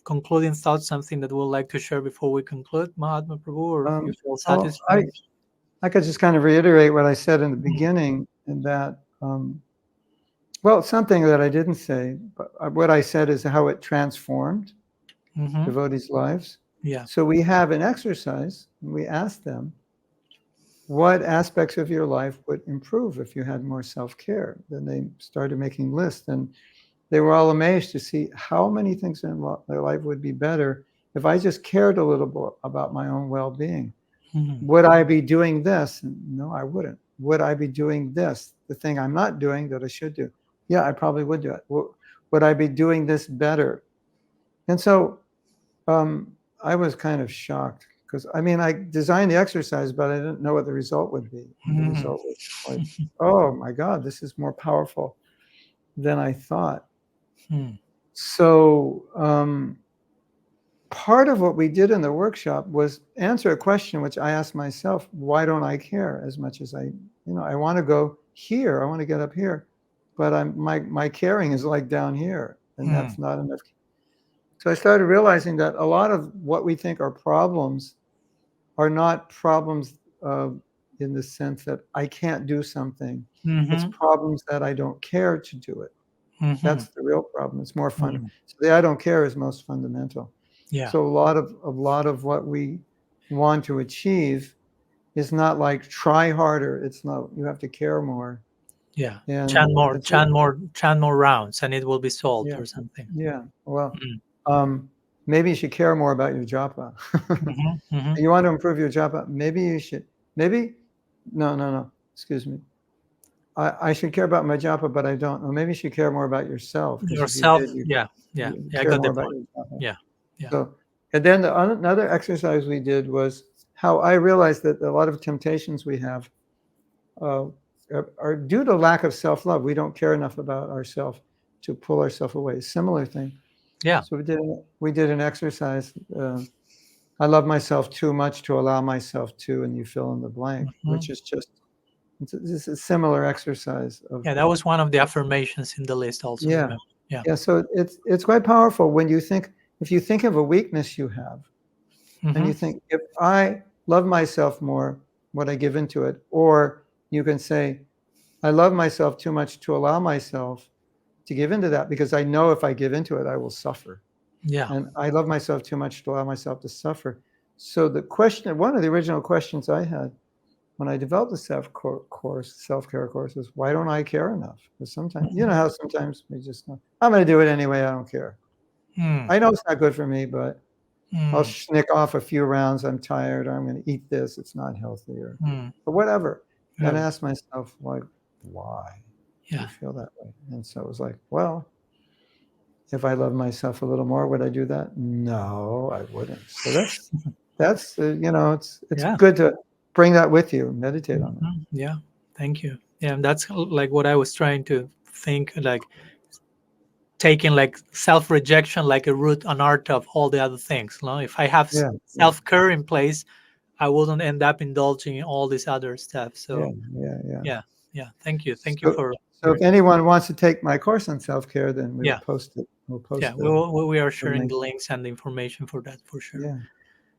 concluding thoughts, something that we'd like to share before we conclude, Mahatma Prabhu, or you feel Well, satisfied? I could just kind of reiterate what I said in the Mhm. beginning, and that well, something that I didn't say, but what I said is how it transformed Mhm. devotees' lives. Yeah. So we have an exercise, and we ask them, what aspects of your life would improve if you had more self-care? Then they started making lists, and they were all amazed to see how many things in their life would be better if I just cared a little bit about my own well-being. Mhm. Would I be doing this? No, I wouldn't. Would I be doing this? The thing I'm not doing that I should do? Yeah, I probably would do it. Would I be doing this better? And so I was kind of shocked because I designed the exercise, but I didn't know what the result would be. And the Mhm. result was like, oh my God, this is more powerful than I thought. Mhm. So part of what we did in the workshop was answer a question which I asked myself: why don't I care as much as I want to go here, I want to get up here, but my caring is like down here, and Mhm. that's not enough. So I started realizing that a lot of what we think are problems are not problems in the sense that I can't do something. It's Mhm. problems that I don't care to do it. Mhm. That's the real problem. It's more fun. Mhm. So the I don't care is most fundamental. Yeah. So a lot of what we want to achieve is not like try harder. It's not, you have to care more. Yeah. And Chant more, it's chant more, chant more rounds, and it will be solved yeah, or something. yeah. Well, Mhm. maybe you should care more about your japa. Mhm. Mhm. You want to improve your japa, maybe you should, maybe, no, excuse me. I should care about my japa, but I don't. Or maybe you should care more about yourself, because if you Yourself. did, you Yeah. Yeah. you Yeah. I care got the more about point. your japa. Yeah. Yeah. So, and then another exercise we did was how I realized that a lot of temptations we have uh, are due to lack of self-love. We don't care enough about ourselves to pull ourselves away. Similar thing. Yeah. So we did an exercise. I love myself too much to allow myself to, and you fill in the blank, Mhm. which is just it's a similar exercise of Yeah. That was one of the affirmations in the list. Also, yeah, remember. Yeah. yeah. So it's quite powerful when you think, if you think of a weakness you have, and you Mhm. think, if I love myself more, would I give into it? Or you can say, I love myself too much to allow myself to give into that, because I know if I give into it, I will suffer. Yeah. And I love myself too much to allow myself to suffer. So the question, one of the original questions I had when I developed the self-care course, is why don't I care enough? Because sometimes, you know Mhm. how sometimes we just know, I'm going to do it anyway. I don't care. Mm. I know it's not good for me, but I'll Mm. snick off a few rounds. I'm tired. Or I'm going to eat this. It's not healthy, or Mm. whatever. And I Yeah. asked myself, like, why do you Yeah. feel that way? And so it was like, well, if I love myself a little more, would I do that? No, I wouldn't. So it's Yeah. good to bring that with you, meditate on it. Mhm. Yeah. Thank you. Yeah, and that's like what I was trying to think, like taking like self-rejection like a root, an art of all the other things. No, if I have Yeah, yeah, self-care in place, I wouldn't end up indulging in all this other stuff. Yeah, So yeah, yeah. yeah, yeah. Thank you So, for so if anyone wants to take my course on self-care, then we'll yeah, post it. We'll yeah. post We are the sharing link. the links and the information for that for sure. Yeah,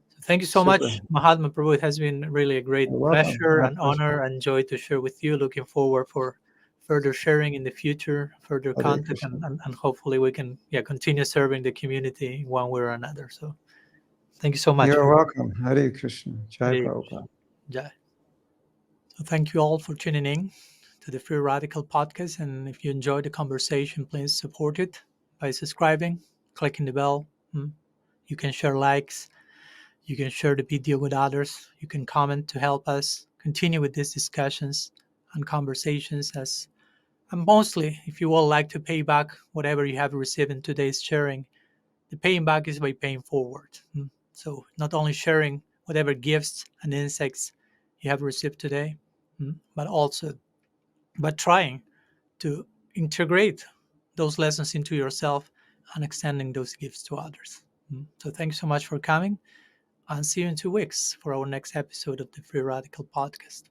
So thank you so super. much, Mahatma Prabhu. It has been really a great You're welcome. pleasure My and pleasure. honor and joy to share with you. Looking forward for further sharing in the future, further Hare contact, Krishna. and hopefully we can continue serving the community in one way or another. So thank you so much You're for welcome. Hare Krishna. Jai Hare Prabhupada. Krishna. Jai. So thank you all for tuning in to the Free Radical podcast. And if you enjoyed the conversation, please support it by subscribing, clicking the bell. You can share likes. You can share the video with others. You can comment to help us continue with these discussions and conversations. As and mostly, if you would like to pay back whatever you have received in today's sharing, the paying back is by paying forward. So not only sharing whatever gifts and insights you have received today, but also but trying to integrate those lessons into yourself and extending those gifts to others. So thanks so much for coming and see you in 2 weeks for our next episode of the Free Radical Podcast.